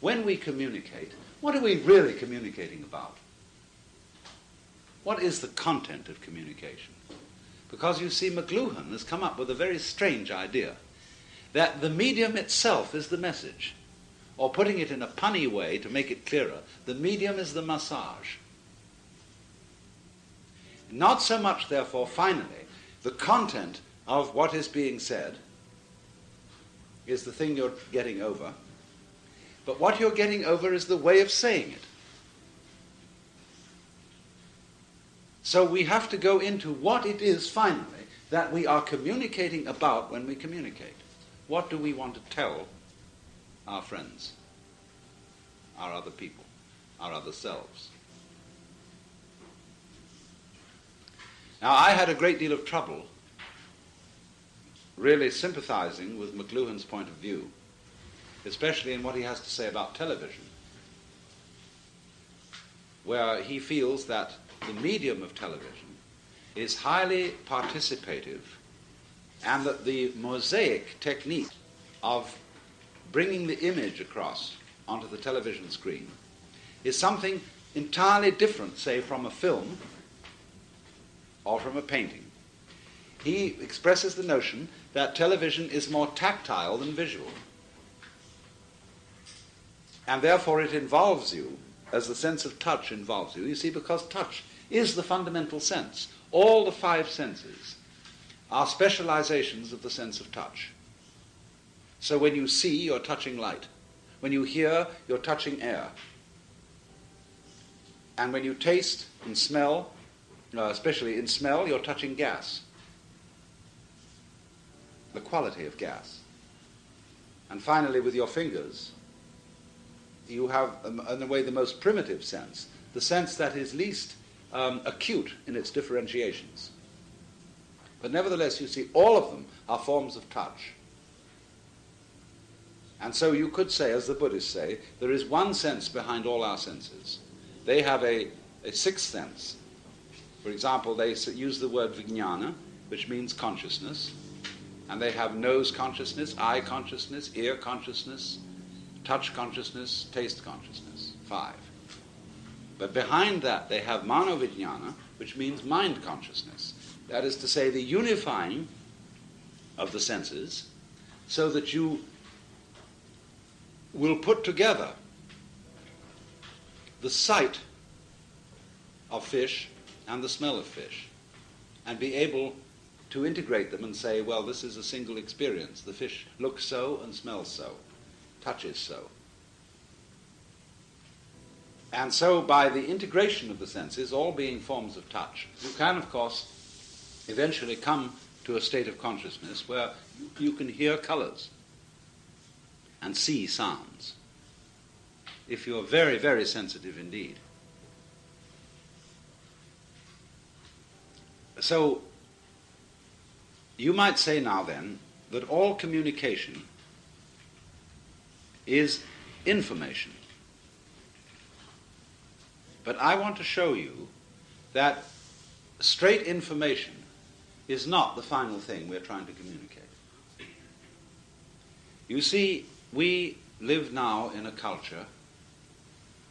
when we communicate, what are we really communicating about? What is the content of communication? Because you see, McLuhan has come up with a very strange idea that the medium itself is the message. Or putting it in a punny way to make it clearer, the medium is the massage. Not so much, therefore, finally, the content of what is being said is the thing you're getting over, but what you're getting over is the way of saying it. So we have to go into what it is, finally, that we are communicating about when we communicate. What do we want to tell our friends, our other people, our other selves? Now, I had a great deal of trouble really sympathizing with McLuhan's point of view, especially in what he has to say about television, where he feels that the medium of television is highly participative and that the mosaic technique of bringing the image across onto the television screen is something entirely different, say, from a film or from a painting. He expresses the notion that television is more tactile than visual, and therefore it involves you as the sense of touch involves you. You see, because touch is the fundamental sense. All the five senses are specializations of the sense of touch. So when you see, you're touching light. When you hear, you're touching air. And when you taste and smell, especially in smell, you're touching gas, the quality of gas. And finally, with your fingers, you have, in a way, the most primitive sense, the sense that is least acute in its differentiations. But nevertheless, you see, all of them are forms of touch. And so you could say, as the Buddhists say, there is one sense behind all our senses. They have a sixth sense. For example, they use the word vijnana, which means consciousness, and they have nose consciousness, eye consciousness, ear consciousness, touch consciousness, taste consciousness, 5. But behind that they have manovijnana, which means mind consciousness. That is to say, the unifying of the senses so that you will put together the sight of fish and the smell of fish and be able to integrate them and say, well, this is a single experience. The fish looks so and smells so, touches so. And so by the integration of the senses, all being forms of touch, you can, of course, eventually come to a state of consciousness where you can hear colors and see sounds, if you're very, very sensitive indeed. So you might say now then that all communication is information. But I want to show you that straight information is not the final thing we're trying to communicate. You see, we live now in a culture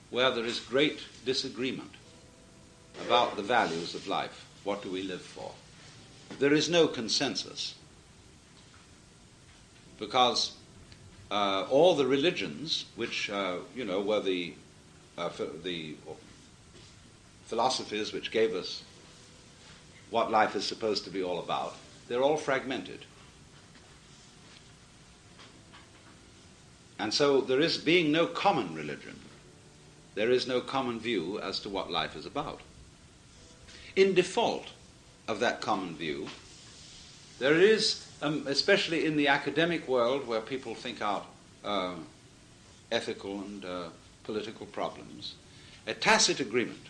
where there is great disagreement about the values of life. What do we live for? There is no consensus, because all the religions, which were the philosophies which gave us what life is supposed to be all about, they're all fragmented. And so there is, being no common religion, there is no common view as to what life is about. In default of that common view, there is, especially in the academic world where people think out ethical and political problems, a tacit agreement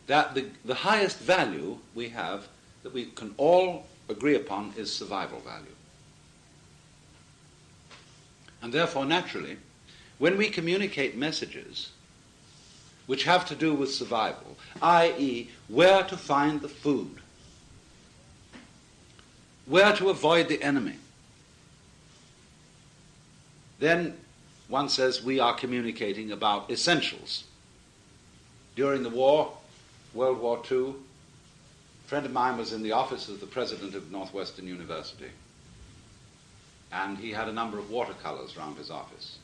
that the highest value we have, that we can all agree upon, is survival value. And therefore, naturally, when we communicate messages which have to do with survival, i.e., where to find the food, where to avoid the enemy, then one says we are communicating about essentials. During the war, World War II, a friend of mine was in the office of the president of Northwestern University, and he had a number of watercolors around his office.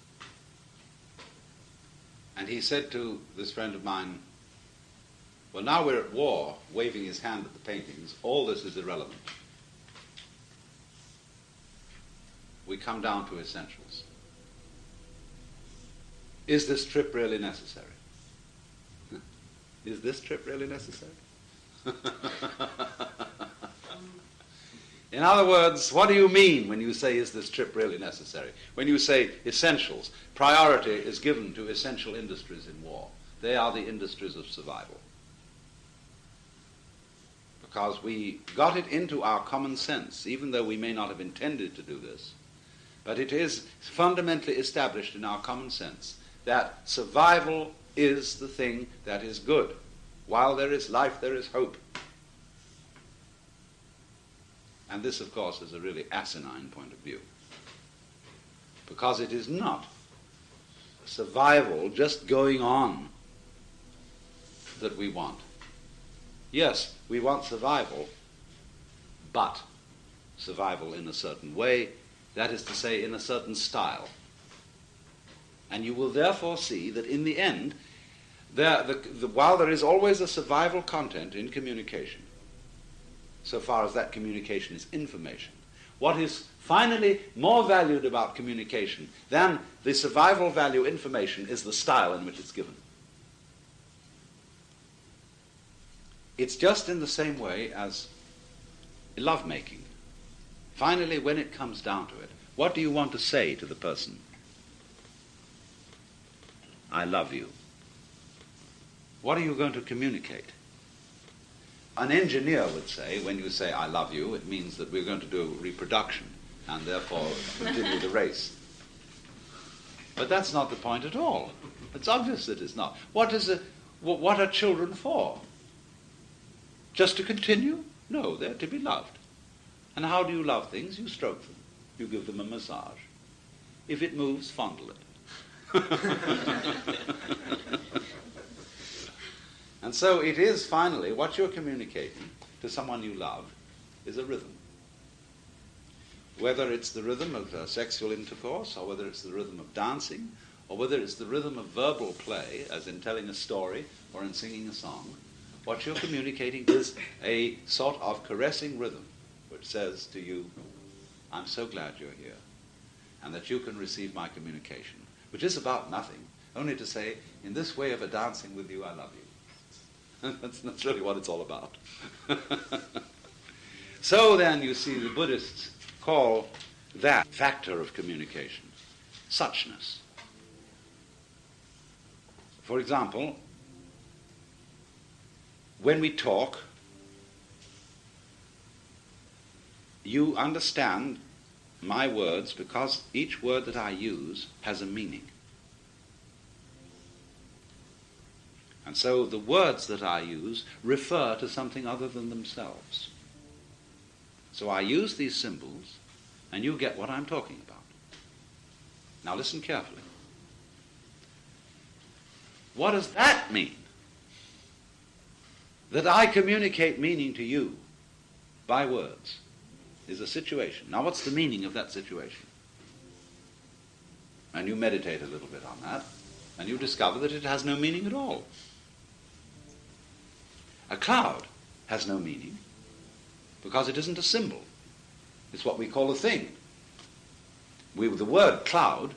And he said to this friend of mine, well, now we're at war, waving his hand at the paintings, all this is irrelevant. We come down to essentials. Is this trip really necessary? Is this trip really necessary? In other words, what do you mean when you say, is this trip really necessary? When you say essentials, priority is given to essential industries in war. They are the industries of survival. Because we got it into our common sense, even though we may not have intended to do this, but it is fundamentally established in our common sense that survival is the thing that is good. While there is life, there is hope. And this, of course, is a really asinine point of view. Because it is not survival just going on that we want. Yes, we want survival, but survival in a certain way, that is to say, in a certain style. And you will therefore see that in the end, while there is always a survival content in communication, so far as that communication is information, what is finally more valued about communication than the survival value information is the style in which it's given. It's just in the same way as lovemaking. Finally, when it comes down to it, what do you want to say to the person? I love you. What are you going to communicate? An engineer would say, when you say I love you, it means that we're going to do reproduction and therefore continue the race. But that's not the point at all. It's obvious that it's not. What are children for? Just to continue? No, they're to be loved. And how do you love things? You stroke them. You give them a massage. If it moves, fondle it. And so it is finally what you're communicating to someone you love is a rhythm. Whether it's the rhythm of sexual intercourse, or whether it's the rhythm of dancing, or whether it's the rhythm of verbal play, as in telling a story or in singing a song, what you're communicating is a sort of caressing rhythm which says to you, I'm so glad you're here, and that you can receive my communication, which is about nothing, only to say, in this way of a dancing with you, I love you. That's really what it's all about. So then, you see, the Buddhists call that factor of communication suchness. For example, when we talk, you understand my words because each word that I use has a meaning. And so the words that I use refer to something other than themselves. So I use these symbols, and you get what I'm talking about. Now listen carefully. What does that mean? That I communicate meaning to you by words is a situation. Now what's the meaning of that situation? And you meditate a little bit on that, and you discover that it has no meaning at all. A cloud has no meaning because it isn't a symbol. It's what we call a thing. The word cloud,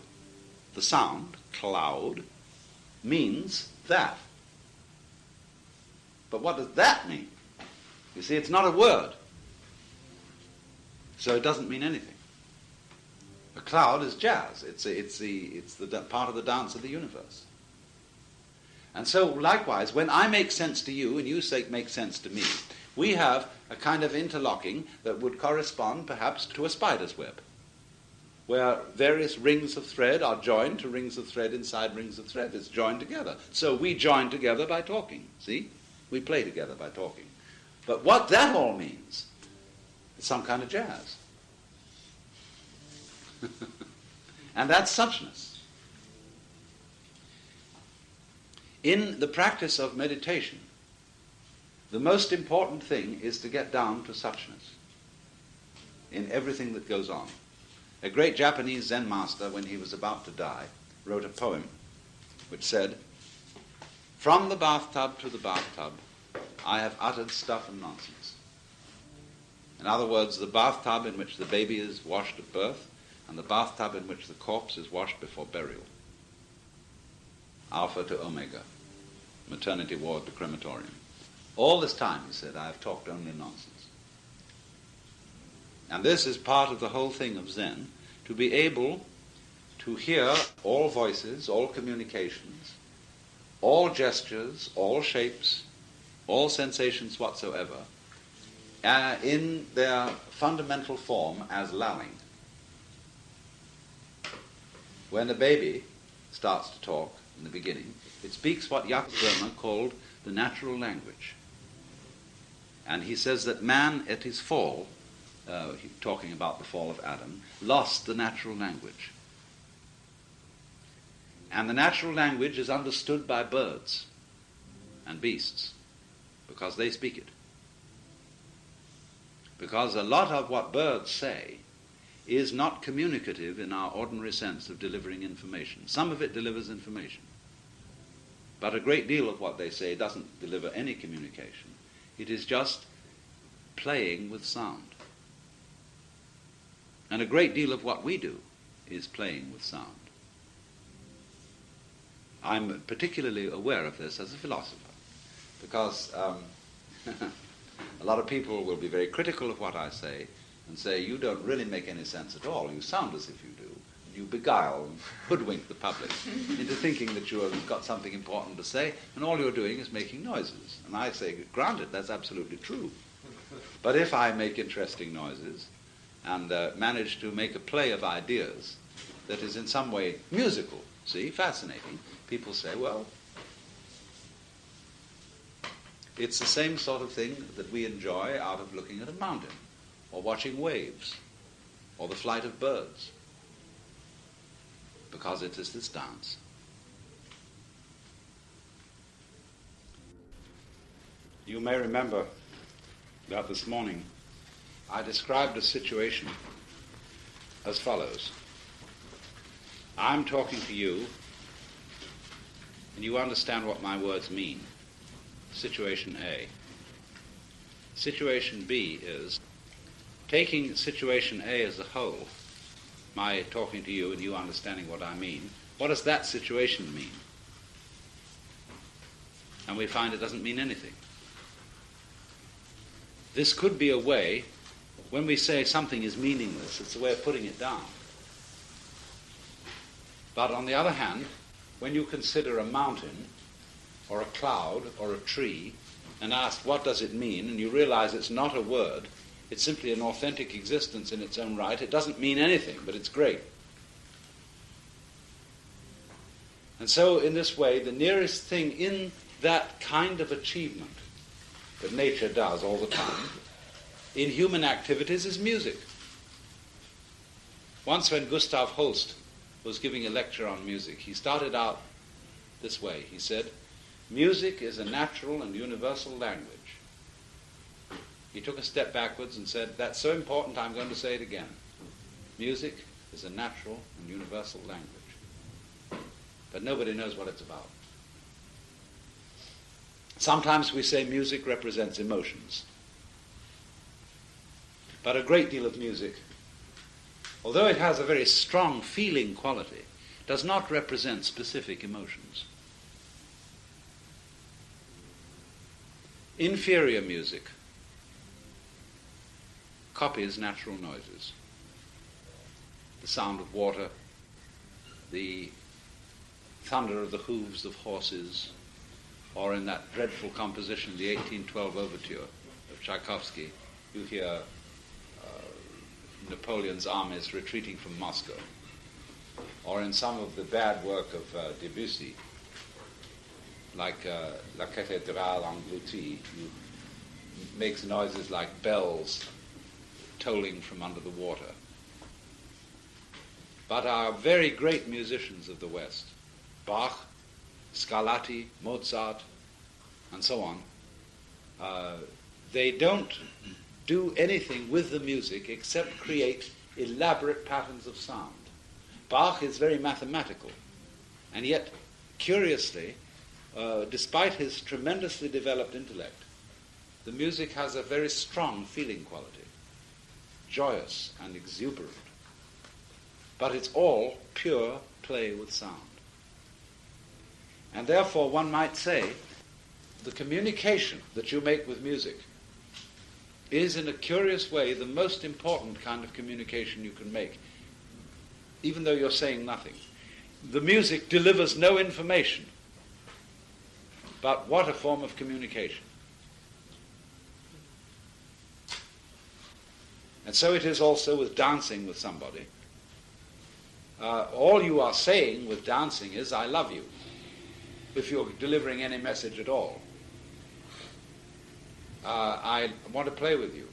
the sound, cloud, means that. But what does that mean? You see, it's not a word. So it doesn't mean anything. A cloud is jazz. It's the part of the dance of the universe. And so, likewise, when I make sense to you and you make sense to me, we have a kind of interlocking that would correspond perhaps to a spider's web, where various rings of thread are joined to rings of thread inside rings of thread. It's joined together. So we join together by talking. See? We play together by talking. But what that all means is some kind of jazz. And that's suchness. In the practice of meditation, the most important thing is to get down to suchness in everything that goes on. A great Japanese Zen master, when he was about to die, wrote a poem which said, "From the bathtub to the bathtub, I have uttered stuff and nonsense." In other words, the bathtub in which the baby is washed at birth and the bathtub in which the corpse is washed before burial. Alpha to Omega, maternity ward to crematorium. All this time, he said, I have talked only nonsense. And this is part of the whole thing of Zen, to be able to hear all voices, all communications, all gestures, all shapes, all sensations whatsoever, in their fundamental form as lulling. When a baby starts to talk in the beginning, it speaks what Jakob Böhme called the natural language. And he says that man at his fall, talking about the fall of Adam, lost the natural language. And the natural language is understood by birds and beasts because they speak it. Because a lot of what birds say is not communicative in our ordinary sense of delivering information. Some of it delivers information. But a great deal of what they say doesn't deliver any communication. It is just playing with sound. And a great deal of what we do is playing with sound. I'm particularly aware of this as a philosopher, because a lot of people will be very critical of what I say and say, you don't really make any sense at all. You sound as if you do. You beguile and hoodwink the public into thinking that you have got something important to say, and all you're doing is making noises. And I say, granted, that's absolutely true. But if I make interesting noises and manage to make a play of ideas that is in some way musical, see, fascinating, people say, well, it's the same sort of thing that we enjoy out of looking at a mountain, or watching waves, or the flight of birds, because it is this dance. You may remember that this morning I described a situation as follows. I'm talking to you, and you understand what my words mean. Situation A. Situation B is, taking situation A as a whole, my talking to you and you understanding what I mean, what does that situation mean? And we find it doesn't mean anything. This could be a way, when we say something is meaningless, it's a way of putting it down. But on the other hand, when you consider a mountain, or a cloud, or a tree, and ask what does it mean, and you realize it's not a word, it's simply an authentic existence in its own right, it doesn't mean anything, but it's great. And so in this way, the nearest thing in that kind of achievement that nature does all the time in human activities is music. Once when Gustav Holst was giving a lecture on music, he started out this way. He said, music is a natural and universal language. He took a step backwards and said, that's so important I'm going to say it again. Music is a natural and universal language. But nobody knows what it's about. Sometimes we say music represents emotions. But a great deal of music, although it has a very strong feeling quality, does not represent specific emotions. Inferior music copies natural noises. The sound of water, the thunder of the hooves of horses, or in that dreadful composition, the 1812 Overture of Tchaikovsky, you hear Napoleon's armies retreating from Moscow. Or in some of the bad work of Debussy, like La Cathédrale Engloutie, makes noises like bells tolling from under the water. But our very great musicians of the West, Bach, Scarlatti, Mozart, and so on, they don't do anything with the music except create elaborate patterns of sound. Bach is very mathematical, and yet, curiously, despite his tremendously developed intellect, the music has a very strong feeling quality, joyous and exuberant. But it's all pure play with sound. And therefore, one might say, the communication that you make with music is, in a curious way, the most important kind of communication you can make, even though you're saying nothing. The music delivers no information, but what a form of communication. And so it is also with dancing with somebody. All you are saying with dancing is, I love you, if you're delivering any message at all. I want to play with you.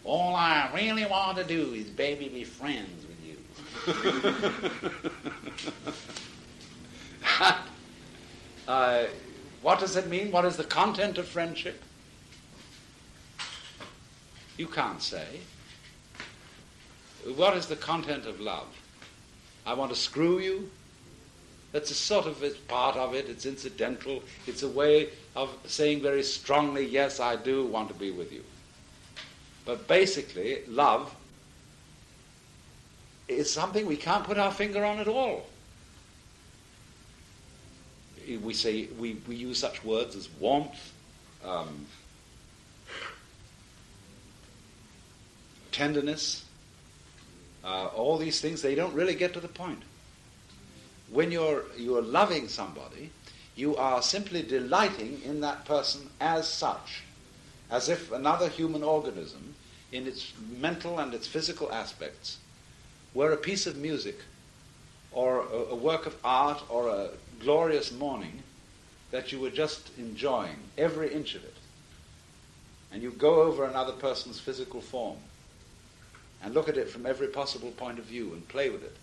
All I really want to do is, baby, be friends with you. What does it mean? What is the content of friendship? You can't say. What is the content of love? I want to screw you? That's a sort of, it's part of it, it's incidental, it's a way of saying very strongly, yes, I do want to be with you. But basically, love is something we can't put our finger on at all. We say, we use such words as warmth, tenderness, all these things, they don't really get to the point. When you're loving somebody, you are simply delighting in that person as such, as if another human organism, in its mental and its physical aspects, were a piece of music, or a work of art, or a glorious morning that you were just enjoying, every inch of it. And you go over another person's physical form and look at it from every possible point of view and play with it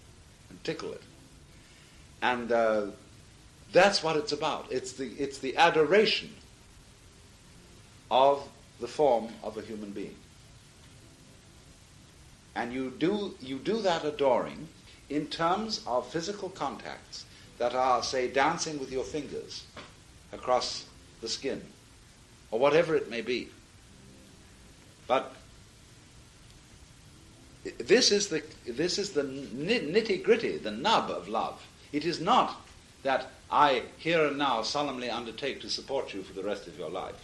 and tickle it. And that's what it's about. It's the adoration of the form of a human being. And you do that adoring in terms of physical contacts that are, say, dancing with your fingers across the skin, or whatever it may be. But this is the nitty-gritty, the nub of love. It is not that I here and now solemnly undertake to support you for the rest of your life.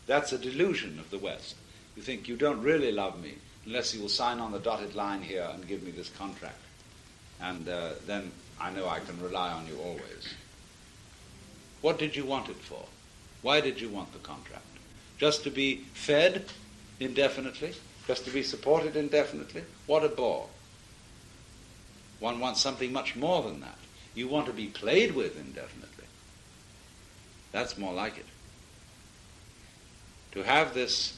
That's a delusion of the West. You think you don't really love me unless you will sign on the dotted line here and give me this contract. And then I know I can rely on you always. What did you want it for? Why did you want the contract? Just to be fed indefinitely? Just to be supported indefinitely? What a bore. One wants something much more than that. You want to be played with indefinitely. That's more like it. To have this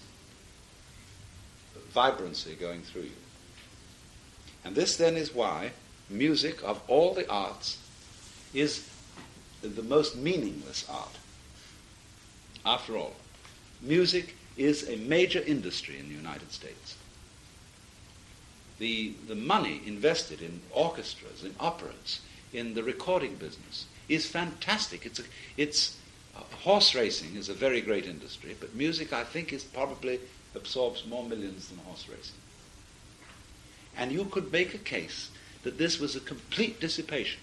vibrancy going through you. And this then is why music, of all the arts, is the most meaningless art. After all, music is a major industry in the United States. The money invested in orchestras, in operas, in the recording business is fantastic. Horse racing is a very great industry, but music, I think, probably absorbs more millions than horse racing. And you could make a case that this was a complete dissipation.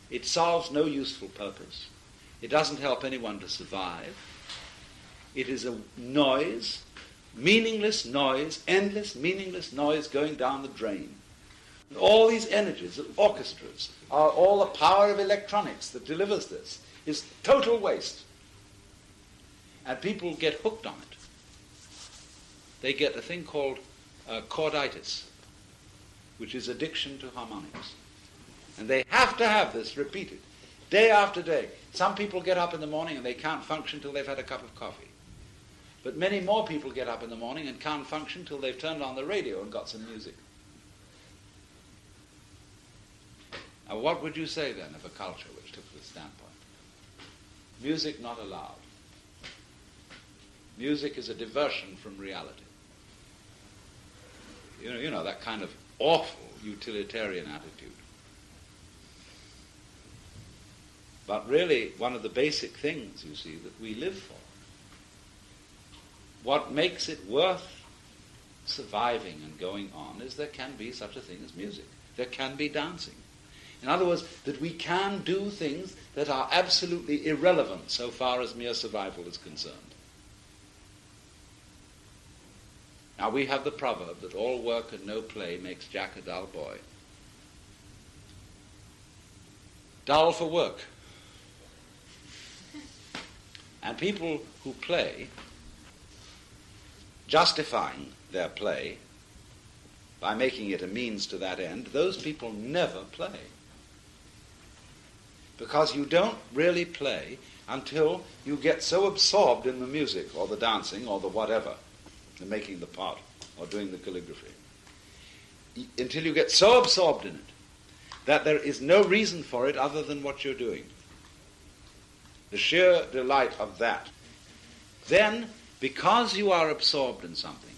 It solves no useful purpose. It doesn't help anyone to survive. It is a noise, meaningless noise, endless meaningless noise going down the drain. And all these energies of orchestras, all the power of electronics that delivers this, is total waste. And people get hooked on it. They get a thing called chorditis, which is addiction to harmonics. And they have to have this repeated, day after day. Some people get up in the morning and they can't function till they've had a cup of coffee. But many more people get up in the morning and can't function till they've turned on the radio and got some music. Now, what would you say then of a culture which took this standpoint? Music not allowed. Music is a diversion from reality. You know, that kind of awful utilitarian attitude. But really, one of the basic things, you see, that we live for, what makes it worth surviving and going on, is there can be such a thing as music. There can be dancing. In other words, that we can do things that are absolutely irrelevant so far as mere survival is concerned. Now, we have the proverb that all work and no play makes Jack a dull boy. Dull for work. And people who play, justifying their play by making it a means to that end, those people never play. Because you don't really play until you get so absorbed in the music or the dancing or the whatever, the making the pot or doing the calligraphy, until you get so absorbed in it that there is no reason for it other than what you're doing. The sheer delight of that. Then, because you are absorbed in something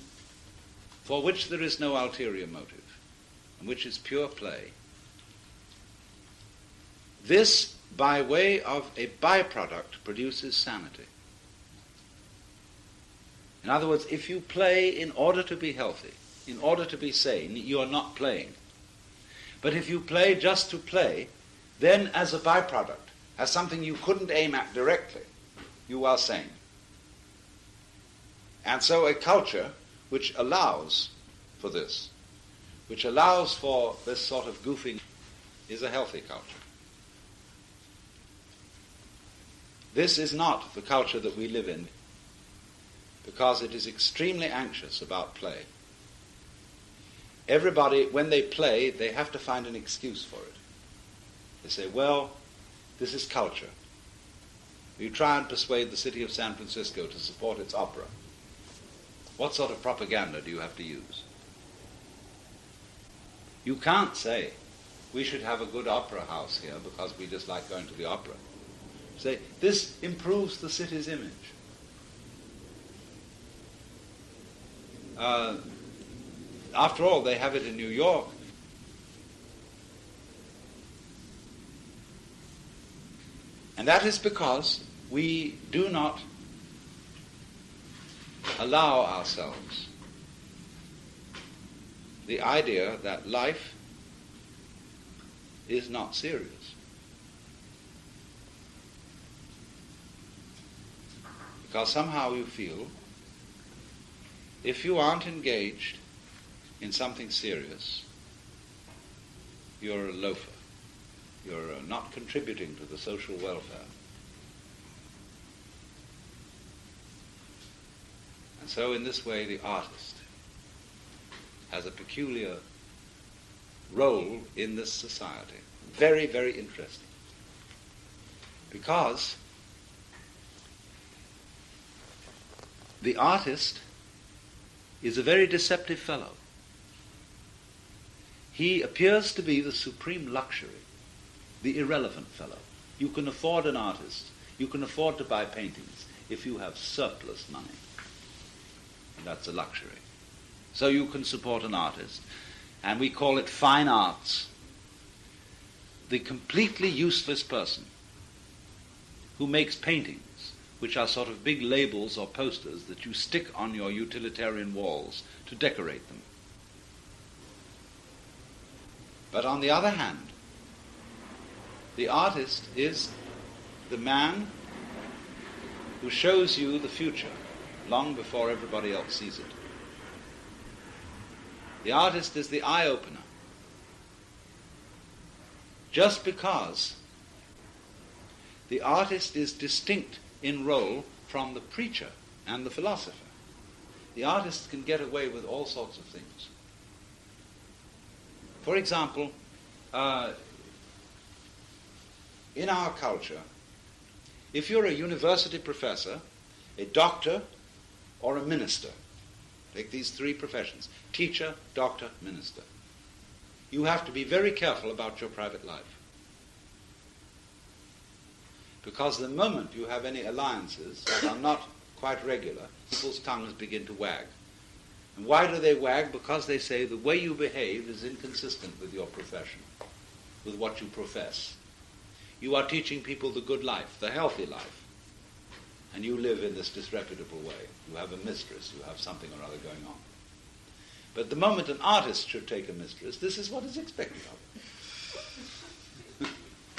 for which there is no ulterior motive, and which is pure play, this, by way of a byproduct, produces sanity. In other words, if you play in order to be healthy, in order to be sane, you are not playing. But if you play just to play, then as a byproduct, as something you couldn't aim at directly, you are sane. And so a culture which allows for this, which allows for this sort of goofing, is a healthy culture. This is not the culture that we live in, because it is extremely anxious about play. Everybody, when they play, they have to find an excuse for it. They say, well, this is culture. You try and persuade the city of San Francisco to support its opera. What sort of propaganda do you have to use? You can't say, we should have a good opera house here because we just like going to the opera. Say, this improves the city's image. After all, they have it in New York. And that is because we do not allow ourselves the idea that life is not serious. Because somehow you feel, if you aren't engaged in something serious, you're a loafer. You're not contributing to the social welfare. And so in this way the artist has a peculiar role in this society. Very, very interesting. Because the artist is a very deceptive fellow. He appears to be the supreme luxury, the irrelevant fellow. You can afford an artist. You can afford to buy paintings if you have surplus money. And that's a luxury. So you can support an artist, and we call it fine arts. The completely useless person who makes paintings, which are sort of big labels or posters that you stick on your utilitarian walls to decorate them. But on the other hand, the artist is the man who shows you the future long before everybody else sees it. The artist is the eye-opener. Just because the artist is distinct in role from the preacher and the philosopher, the artist can get away with all sorts of things. For example, in our culture, if you're a university professor, a doctor, or a minister, take these three professions, teacher, doctor, minister, you have to be very careful about your private life. Because the moment you have any alliances that are not quite regular, people's tongues begin to wag. And why do they wag? Because they say the way you behave is inconsistent with your profession, with what you profess. You are teaching people the good life, the healthy life, and you live in this disreputable way. You have a mistress, you have something or other going on. But the moment an artist should take a mistress, this is what is expected of him.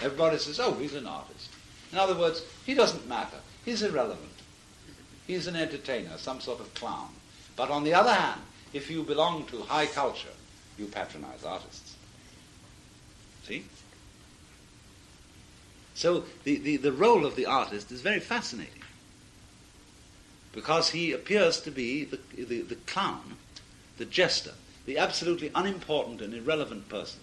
Everybody says, oh, he's an artist. In other words, he doesn't matter. He's irrelevant. He's an entertainer, some sort of clown. But on the other hand, if you belong to high culture, you patronize artists. See? So the role of the artist is very fascinating, because he appears to be the clown, the jester, the absolutely unimportant and irrelevant person.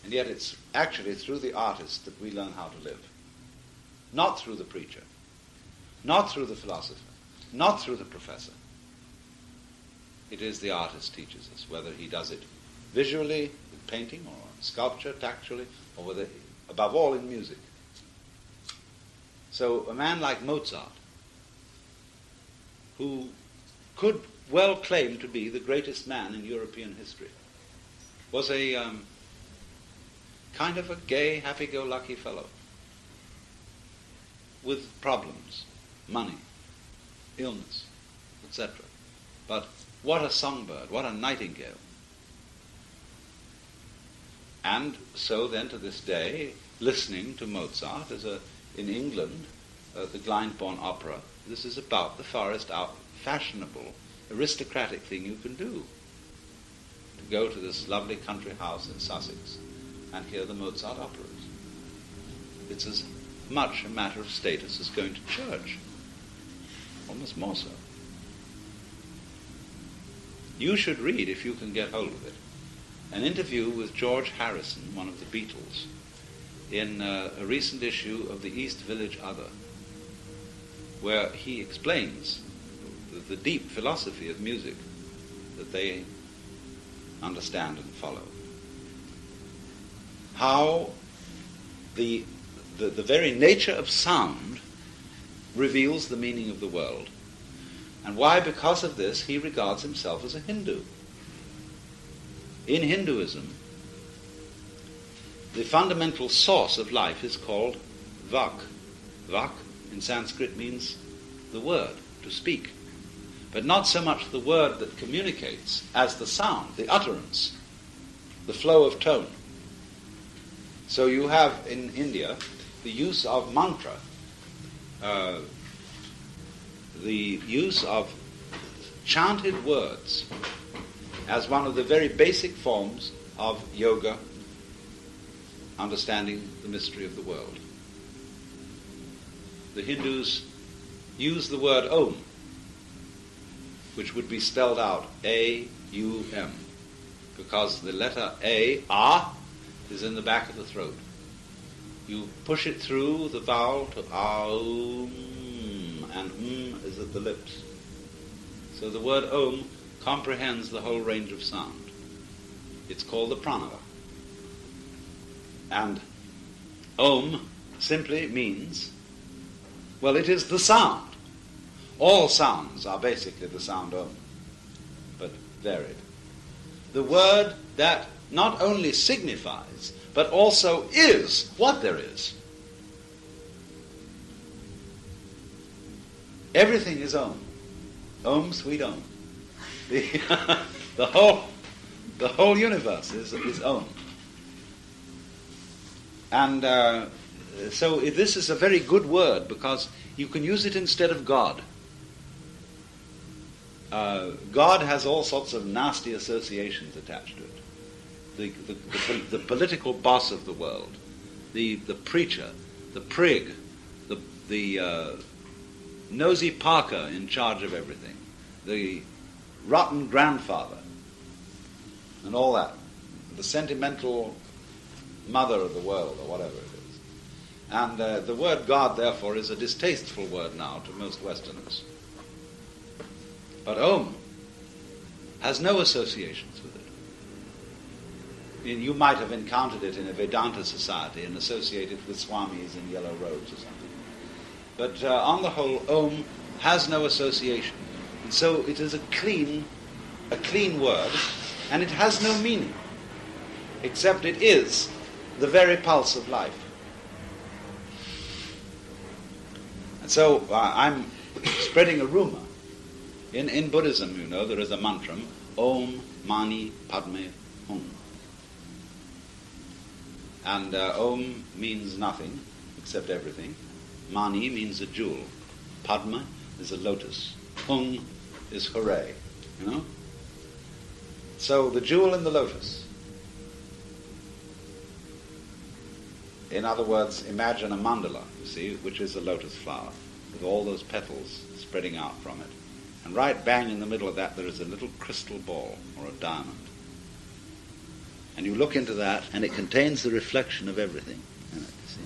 And yet it's actually through the artist that we learn how to live. Not through the preacher, not through the philosopher, not through the professor. It is the artist teaches us, whether he does it visually, with painting, or sculpture, tactually, or whether, above all, in music. So a man like Mozart, who could well claim to be the greatest man in European history, was a kind of a gay, happy-go-lucky fellow with problems, money, illness, etc. But what a songbird, what a nightingale. And so then to this day, listening to Mozart in England, the Glyndebourne Opera, this is about the farthest out fashionable, aristocratic thing you can do. To go to this lovely country house in Sussex and hear the Mozart operas. It's as much a matter of status as going to church, almost more so. You should read, if you can get hold of it, an interview with George Harrison, one of the Beatles, in a recent issue of the East Village Other, where he explains the deep philosophy of music that they understand and follow. How the very nature of sound reveals the meaning of the world, and why, because of this, he regards himself as a Hindu. In Hinduism, the fundamental source of life is called Vak. Vak in Sanskrit means the word, to speak. But not so much the word that communicates as the sound, the utterance, the flow of tone. So you have in India the use of mantra, the use of chanted words as one of the very basic forms of yoga, understanding the mystery of the world. The Hindus use the word Om, which would be spelled out A-U-M, because the letter A, is in the back of the throat. You push it through the vowel to Aum, and is at the lips. So the word Om comprehends the whole range of sound. It's called the pranava. And Om simply means, well, it is the sound. All sounds are basically the sound Om, but varied. The word that not only signifies, but also is what there is. Everything is Om. Om, sweet Om. The whole universe is Om. And so this is a very good word, because you can use it instead of God. God has all sorts of nasty associations attached to it. The political boss of the world, the preacher, the prig, the nosy Parker in charge of everything, the rotten grandfather, and all that, the sentimental mother of the world, or whatever it is. And the word God, therefore, is a distasteful word now to most Westerners. But Om has no associations with it. You might have encountered it in a Vedanta society and associated with swamis in yellow robes or something. But on the whole, Om has no association. And so it is a clean word, and it has no meaning, except it is the very pulse of life. And so I'm spreading a rumor. In Buddhism, you know, there is a mantra, Om Mani Padme Hum. And Om means nothing, except everything. Mani means a jewel. Padma is a lotus. Hum is hooray, you know? So the jewel in the lotus. In other words, imagine a mandala, you see, which is a lotus flower, with all those petals spreading out from it. And right bang in the middle of that there is a little crystal ball, or a diamond. And you look into that, and it contains the reflection of everything in it, you see.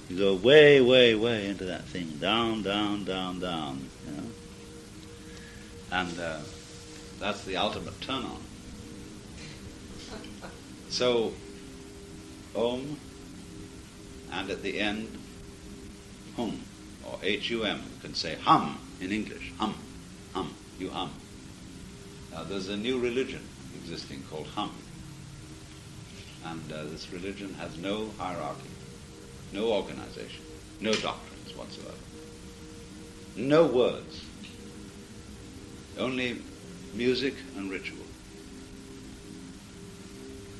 You go way, way, way into that thing, down, down, down, down, you know. And that's the ultimate turn-on. So, Om, and at the end, Hum, or H-U-M. You can say hum in English. Hum, hum, you hum. Now there's a new religion existing called Hum. And this religion has no hierarchy, no organization, no doctrines whatsoever. No words. Only music and ritual.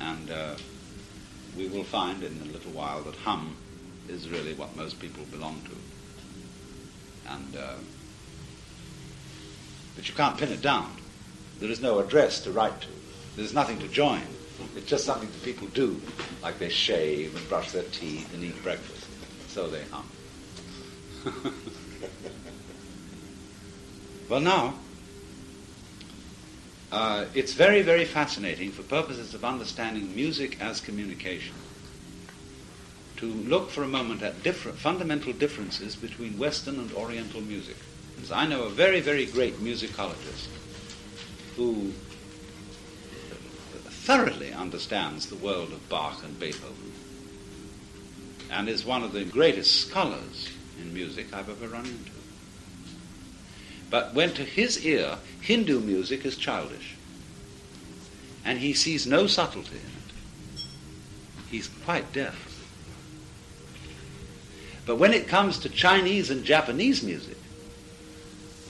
And we will find in a little while that Hum is really what most people belong to. And but you can't pin it down. There is no address to write to. There's nothing to join. It's just something that people do, like they shave and brush their teeth and eat breakfast. So they hum. Well, now, it's very, very fascinating for purposes of understanding music as communication to look for a moment at fundamental differences between Western and Oriental music. Because I know a very, very great musicologist who thoroughly understands the world of Bach and Beethoven and is one of the greatest scholars in music I've ever run into. But when to his ear, Hindu music is childish, and he sees no subtlety in it. He's quite deaf. But when it comes to Chinese and Japanese music,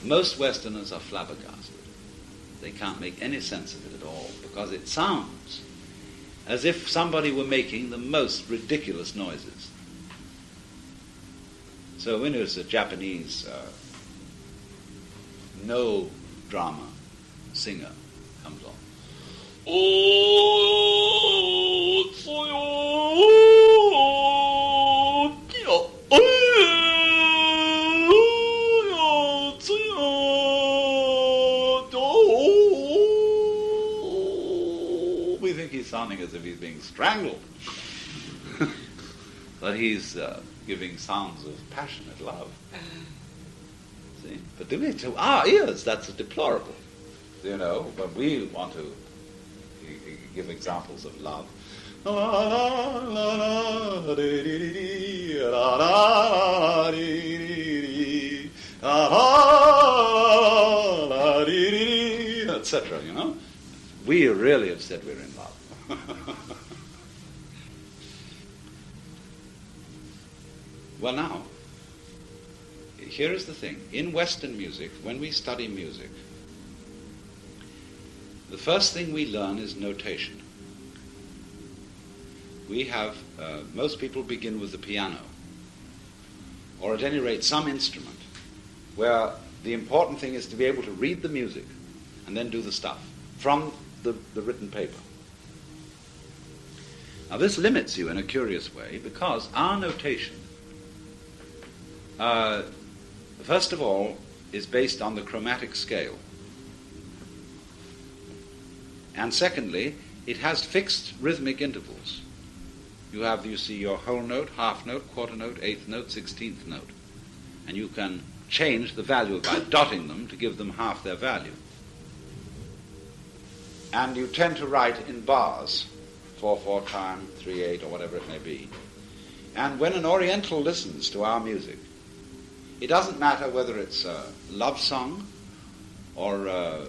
most Westerners are flabbergasted. They can't make any sense of it at all, because it sounds as if somebody were making the most ridiculous noises. So when there's a Japanese no drama singer comes on, we think he's sounding as if he's being strangled. But he's giving sounds of passionate love. See? But to our ears, that's deplorable. You know, when we want to give examples of love. Etc., you know. We really have said we're in love. Well, now, here is the thing. In Western music, when we study music, the first thing we learn is notation. We have, most people begin with the piano, or at any rate some instrument, where the important thing is to be able to read the music and then do the stuff from the written paper. Now this limits you in a curious way, because our notation, first of all, is based on the chromatic scale. And secondly, it has fixed rhythmic intervals. You see your whole note, half note, quarter note, eighth note, 16th note. And you can change the value by dotting them to give them half their value. And you tend to write in bars. 4/4 time, 3/8, or whatever it may be. And when an Oriental listens to our music, it doesn't matter whether it's a love song or a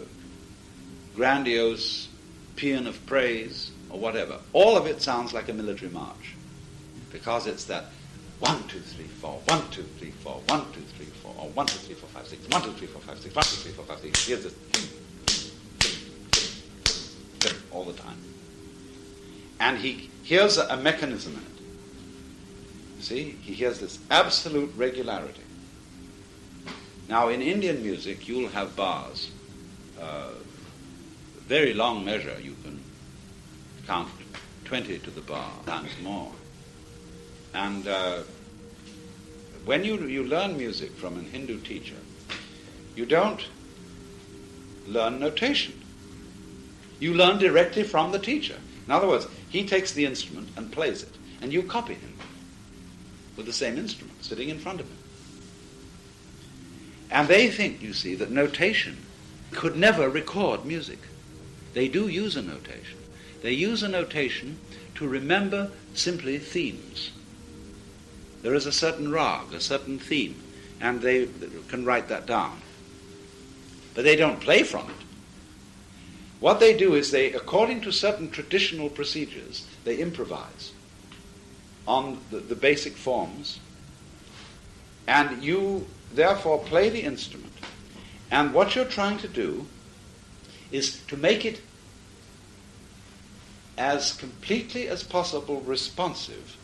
grandiose paean of praise or whatever. All of it sounds like a military march, because it's that 1, 2, 3, 4, 1, 2, 3, 4, 1, 2, 3, 4, or 1, 2, 3, 4, 5, 6, 1, 2, 3, 4, 5, 6, 1, 2, 3, 4, 5, 6. Here's this all the time. And he hears a mechanism in it. See? He hears this absolute regularity. Now, in Indian music, you'll have bars. Very long measure, you can count 20 to the bar, times more. And when you learn music from an Hindu teacher, you don't learn notation. You learn directly from the teacher. In other words, he takes the instrument and plays it, and you copy him with the same instrument sitting in front of him. And they think, you see, that notation could never record music. They do use a notation. They use a notation to remember simply themes. There is a certain rag, a certain theme, and they can write that down. But they don't play from it. What they do is they, according to certain traditional procedures, they improvise on the basic forms, and you therefore play the instrument. And what you're trying to do is to make it as completely as possible responsive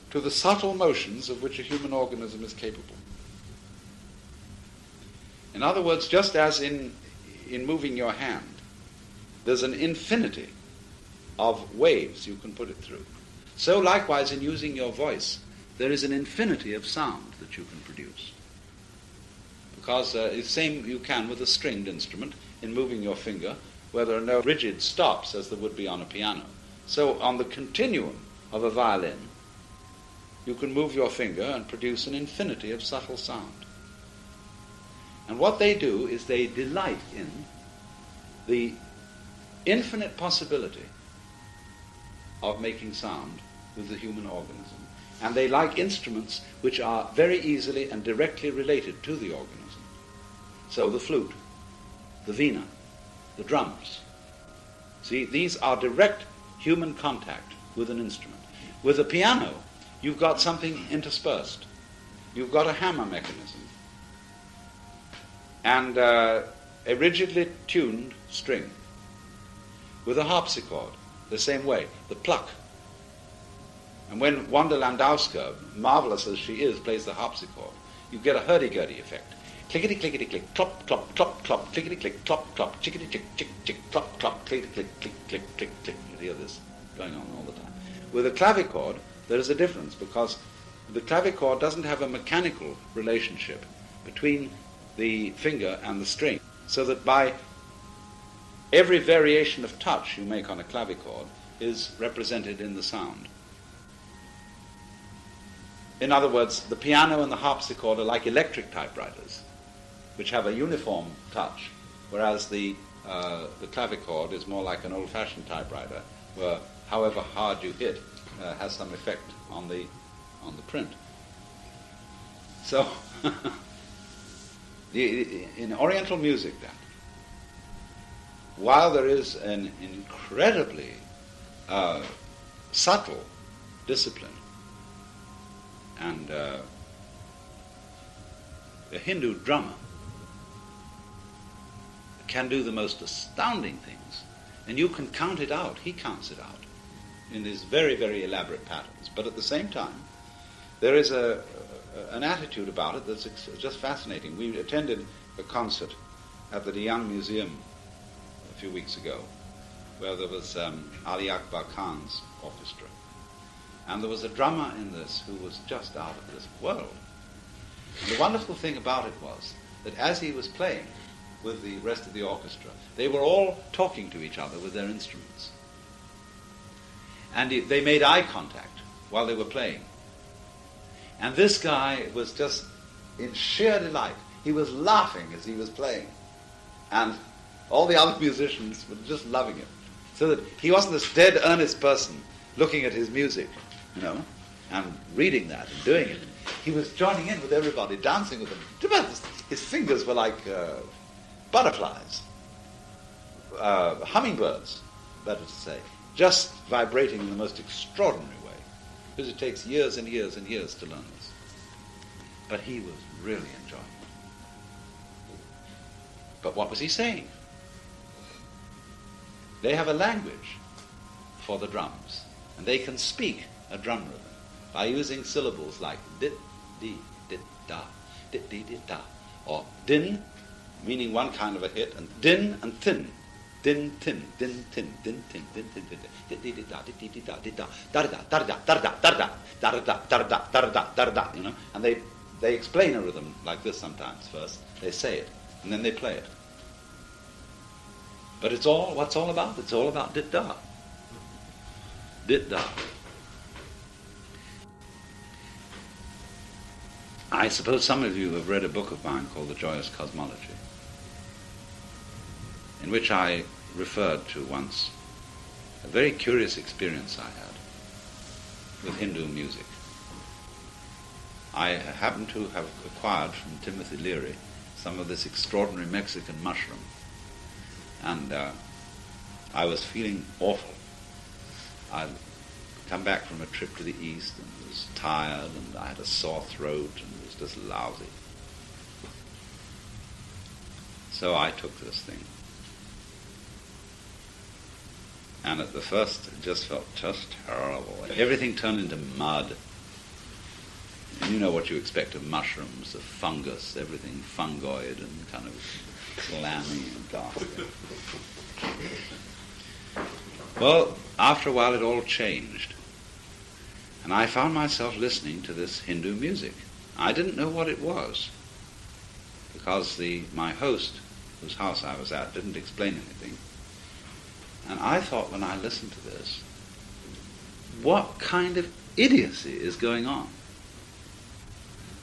to the subtle motions of which a human organism is capable. In other words, just as in moving your hand, there's an infinity of waves you can put it through. So likewise, in using your voice, there is an infinity of sound that you can produce. Because the same you can with a stringed instrument in moving your finger, where there are no rigid stops as there would be on a piano. So on the continuum of a violin, you can move your finger and produce an infinity of subtle sound. And what they do is they delight in the infinite possibility of making sound with the human organism. And they like instruments which are very easily and directly related to the organism. So the flute, the veena, the drums. See, these are direct human contact with an instrument. With a piano, you've got something interspersed. You've got a hammer mechanism and a rigidly tuned string. With a harpsichord, the same way, the pluck. And when Wanda Landowska, marvelous as she is, plays the harpsichord, you get a hurdy-gurdy effect. Clickety, clickety, click, clop, clop, clop, clop, clickety, click, clop, clop, chickety, chick, chick, chick, clop, clop, clickety, click, click, click, click, click. You hear this going on all the time. With a clavichord, there is a difference, because the clavichord doesn't have a mechanical relationship between the finger and the string, so that by every variation of touch you make on a clavichord is represented in the sound. In other words, the piano and the harpsichord are like electric typewriters, which have a uniform touch, whereas the clavichord is more like an old-fashioned typewriter, where however hard you hit has some effect on the print. So, in Oriental music, then, while there is an incredibly subtle discipline, and a Hindu drummer can do the most astounding things, and you can count it out, he counts it out, in these very, very elaborate patterns. But at the same time, there is an attitude about it that's just fascinating. We attended a concert at the De Young Museum a few weeks ago, where there was Ali Akbar Khan's orchestra. And there was a drummer in this who was just out of this world. And the wonderful thing about it was that as he was playing with the rest of the orchestra, they were all talking to each other with their instruments. And they made eye contact while they were playing. And this guy was just in sheer delight. He was laughing as he was playing. And all the other musicians were just loving it. So that he wasn't this dead, earnest person looking at his music, and reading that and doing it. He was joining in with everybody, dancing with them. His fingers were like butterflies, hummingbirds, better to say, just vibrating in the most extraordinary way, because it takes years and years and years to learn this. But he was really enjoying it. But what was he saying? They have a language for the drums, and they can speak a drum rhythm by using syllables like dit, di, dit, da, dit, di, dit, da, or din, meaning one kind of a hit, and din and thin. Din, tin, din, tin, din, tin, din, tin, din, dit, di, dit, da, dit, di, dit, da, dit, da, da, da, da, da, da, da, da, da, da, da, da, da, da, da, and they explain a rhythm like this sometimes first. They say it, and then they play it. But what's all about? It's all about dit, da. Dit, da. I suppose some of you have read a book of mine called The Joyous Cosmology, in which I referred to once a very curious experience I had with Hindu music. I happened to have acquired from Timothy Leary some of this extraordinary Mexican mushroom, and I was feeling awful. I'd come back from a trip to the East and was tired, and I had a sore throat and was just lousy. So I took this thing. And at the first, it just felt just terrible. Everything turned into mud. And you know what you expect of mushrooms, of fungus, everything fungoid and kind of clammy and ghastly. Well, after a while it all changed. And I found myself listening to this Hindu music. I didn't know what it was, because my host, whose house I was at, didn't explain anything. And I thought, when I listened to this, what kind of idiocy is going on?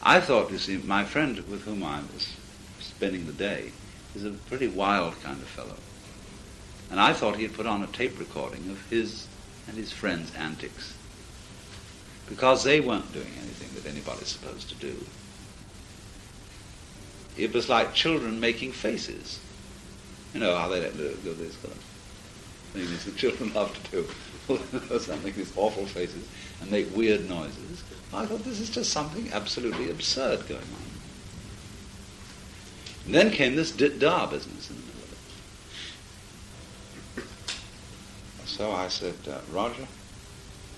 I thought, you see, my friend with whom I was spending the day is a pretty wild kind of fellow. And I thought he had put on a tape recording of his and his friends' antics, because they weren't doing anything that anybody's supposed to do. It was like children making faces. You know how they do this kind of things that children love to do. Make these awful faces and make weird noises. I thought, this is just something absolutely absurd going on. And then came this dit-da business in the middle of it. So I said, Roger,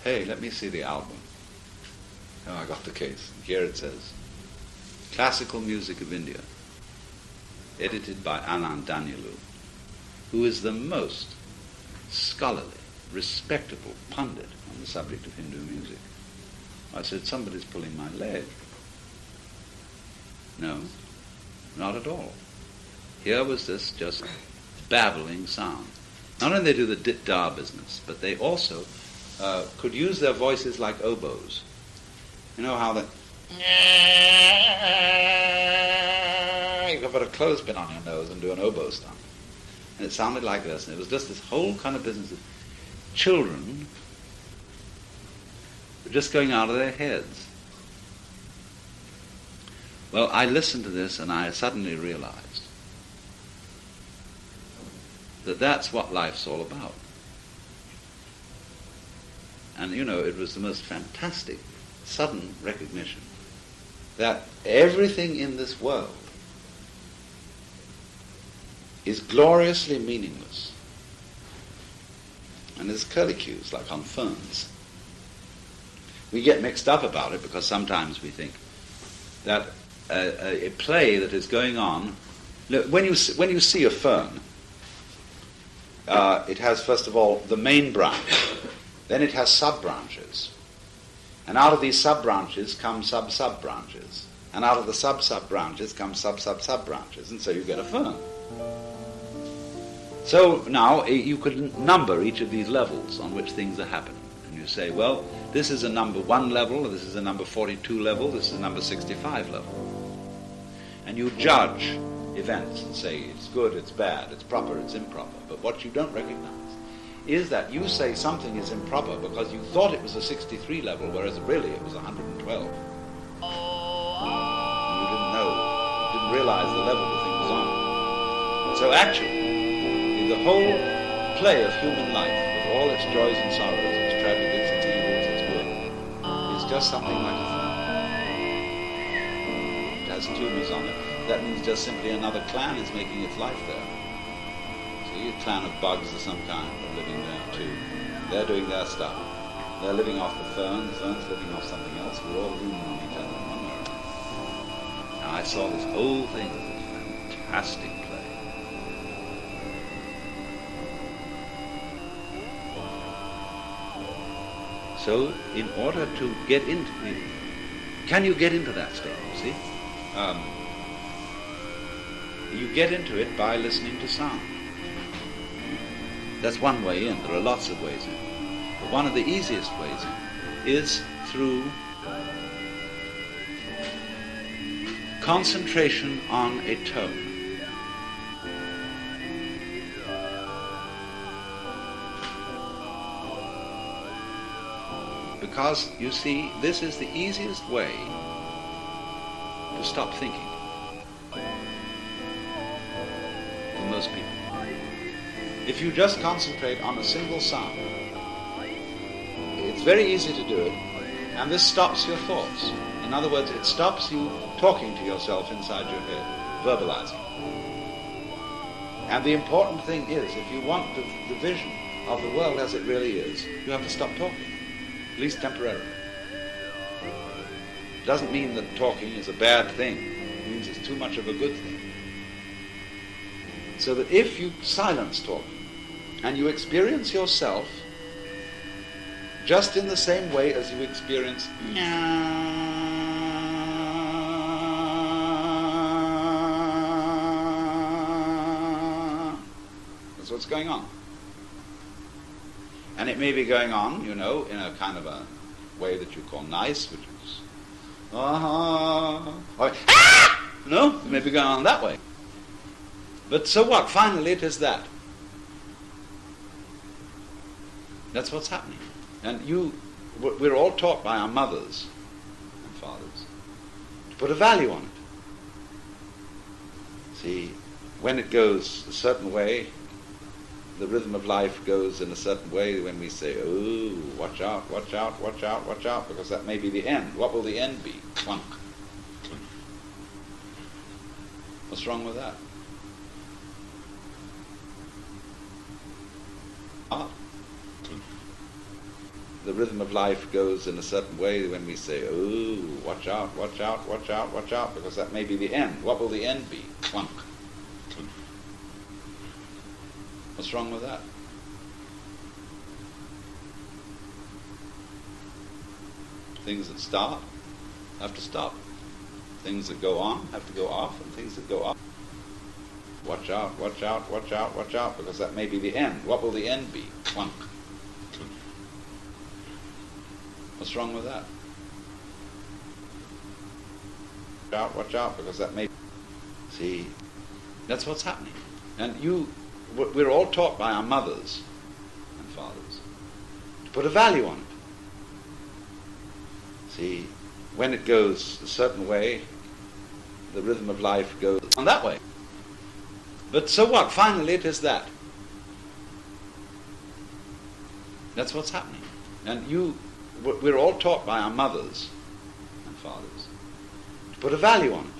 hey, let me see the album. And I got the case. And here it says, Classical Music of India, edited by Anand Danielu, who is the most scholarly, respectable pundit on the subject of Hindu music. I said, somebody's pulling my leg. No, not at all. Here was this just babbling sound. Not only they do the dit-da business, but they also could use their voices like oboes. You know how you could put a clothespin on your nose and do an oboe stump. And it sounded like this, and it was just this whole kind of business of children were just going out of their heads. Well, I listened to this and I suddenly realized that that's what life's all about. And you know, it was the most fantastic, sudden recognition that everything in this world is gloriously meaningless. And there's curlicues, like on ferns. We get mixed up about it because sometimes we think that a play that is going on, look, when you see a fern, it has, first of all, the main branch, then it has sub-branches. And out of these sub-branches come sub-sub-branches. And out of the sub-sub-branches come sub-sub-sub-branches. And so you get a fern. So now you could number each of these levels on which things are happening. And you say, well, this is a number 1 level, this is a number 42 level, this is a number 65 level. And you judge events and say it's good, it's bad, it's proper, it's improper. But what you don't recognize is that you say something is improper because you thought it was a 63 level, whereas really it was 112. You didn't know, you didn't realize the level the thing was on. So actually, the whole play of human life, with all its joys and sorrows, its tragedies, its evils, its good, is just something like a phone. It has tumors on it. That means just simply another clan is making its life there. See, a clan of bugs of some kind are living there too. They're doing their stuff. They're living off the ferns living off something else. We're all leaning on each other in one way or another. Now I saw this whole thing as a fantastic play. So, in order to get into it, can you get into that state, you see? You get into it by listening to sound. That's one way in. There are lots of ways in. But one of the easiest ways in is through concentration on a tone. Because, you see, this is the easiest way to stop thinking for most people. If you just concentrate on a single sound, it's very easy to do it, and this stops your thoughts. In other words, it stops you talking to yourself inside your head, verbalizing. And the important thing is, if you want the vision of the world as it really is, you have to stop talking. At least temporarily. It doesn't mean that talking is a bad thing. It means it's too much of a good thing. So that if you silence talking and you experience yourself just in the same way as you experience that's what's going on. And it may be going on, you know, in a kind of a way that you call nice, which is, no, it may be going on that way. But so what? Finally, it is that. That's what's happening. And we're all taught by our mothers and fathers to put a value on it. See, when it goes a certain way, the rhythm of life goes in a certain way when we say, oh, watch out, watch out, watch out, watch out, because that may be the end. What will the end be? Clunk. Clunk. What's wrong with that? The rhythm of life goes in a certain way when we say, oh, watch out, watch out, watch out, watch out, because that may be the end. What will the end be? Clunk. Clunk. What's wrong with that? Things that start have to stop. Things that go on have to go off, and things that go off. Watch out, watch out, watch out, watch out, because that may be the end. What will the end be? Clunk. Clunk. What's wrong with that? Watch out, because that may... See, that's what's happening. And we're all taught by our mothers and fathers to put a value on it. See, when it goes a certain way, the rhythm of life goes on that way. But so what? Finally, it is that. That's what's happening. And we're all taught by our mothers and fathers to put a value on it.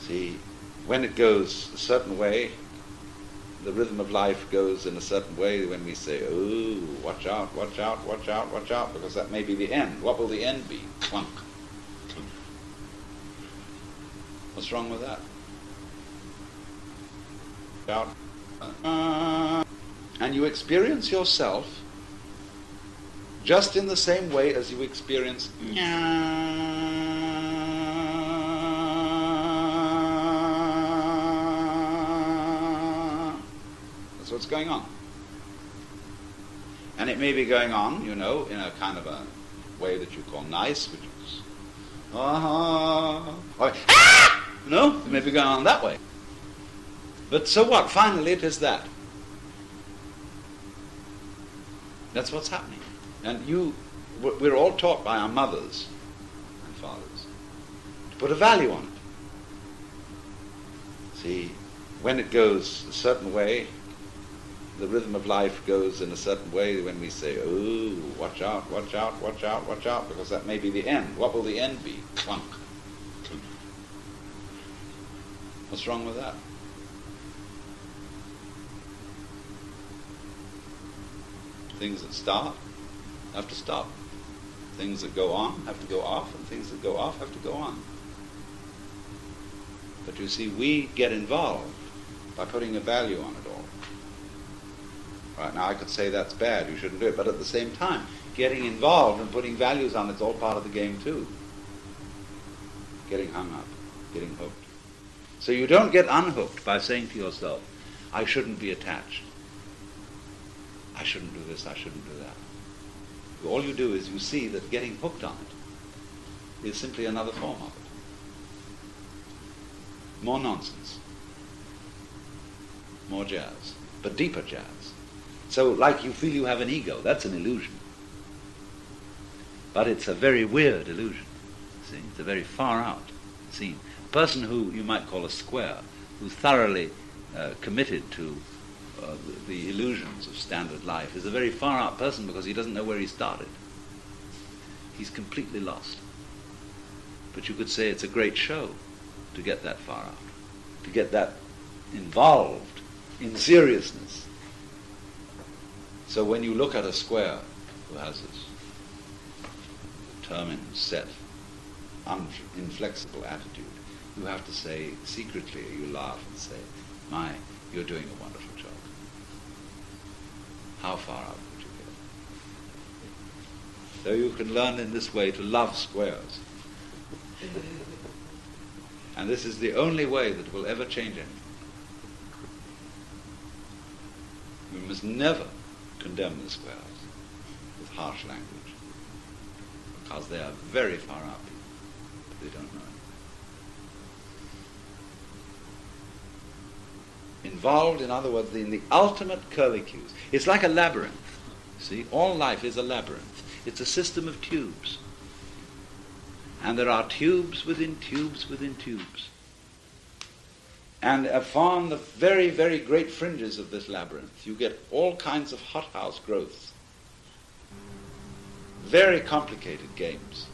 See, when it goes a certain way, the rhythm of life goes in a certain way when we say, oh, watch out, watch out, watch out, watch out, because that may be the end. What will the end be? Clunk. Clunk. What's wrong with that? Out. And you experience yourself just in the same way as you experience that's what's going on. And it may be going on, you know, in a kind of a way that you call nice, which is no, it may be going on that way. But so what? Finally, it is that. That's what's happening. And we're all taught by our mothers and fathers to put a value on it. See, when it goes a certain way, the rhythm of life goes in a certain way. When we say, oh, watch out, watch out, watch out, watch out, because that may be the end. What will the end be? Clunk. Clunk. What's wrong with that? Things that start have to stop. Things that go on have to go off, and things that go off have to go on. But you see, we get involved by putting a value on it all. Right, now I could say that's bad, you shouldn't do it, but at the same time, getting involved and putting values on it's all part of the game too. Getting hung up, getting hooked. So you don't get unhooked by saying to yourself, I shouldn't be attached. I shouldn't do this, I shouldn't do that. All you do is you see that getting hooked on it is simply another form of it. More nonsense. More jazz. But deeper jazz. So like you feel you have an ego, that's an illusion. But it's a very weird illusion. See, it's a very far out scene. A person who you might call a square, who's thoroughly committed to the illusions of standard life, is a very far out person because he doesn't know where he started. He's completely lost. But you could say it's a great show to get that far out, to get that involved in seriousness. So when you look at a square who has this determined, set, inflexible attitude, you have to say secretly, you laugh and say, my, you're doing a wonderful job. How far out would you go? So you can learn in this way to love squares. And this is the only way that will ever change anything. We must never condemn the squares with harsh language, because they are very far out people, but they don't know it. Involved, in other words, in the ultimate curlicues. It's like a labyrinth. See, all life is a labyrinth. It's a system of tubes. And there are tubes within tubes within tubes. And upon the very, very great fringes of this labyrinth, you get all kinds of hothouse growths. Very complicated games.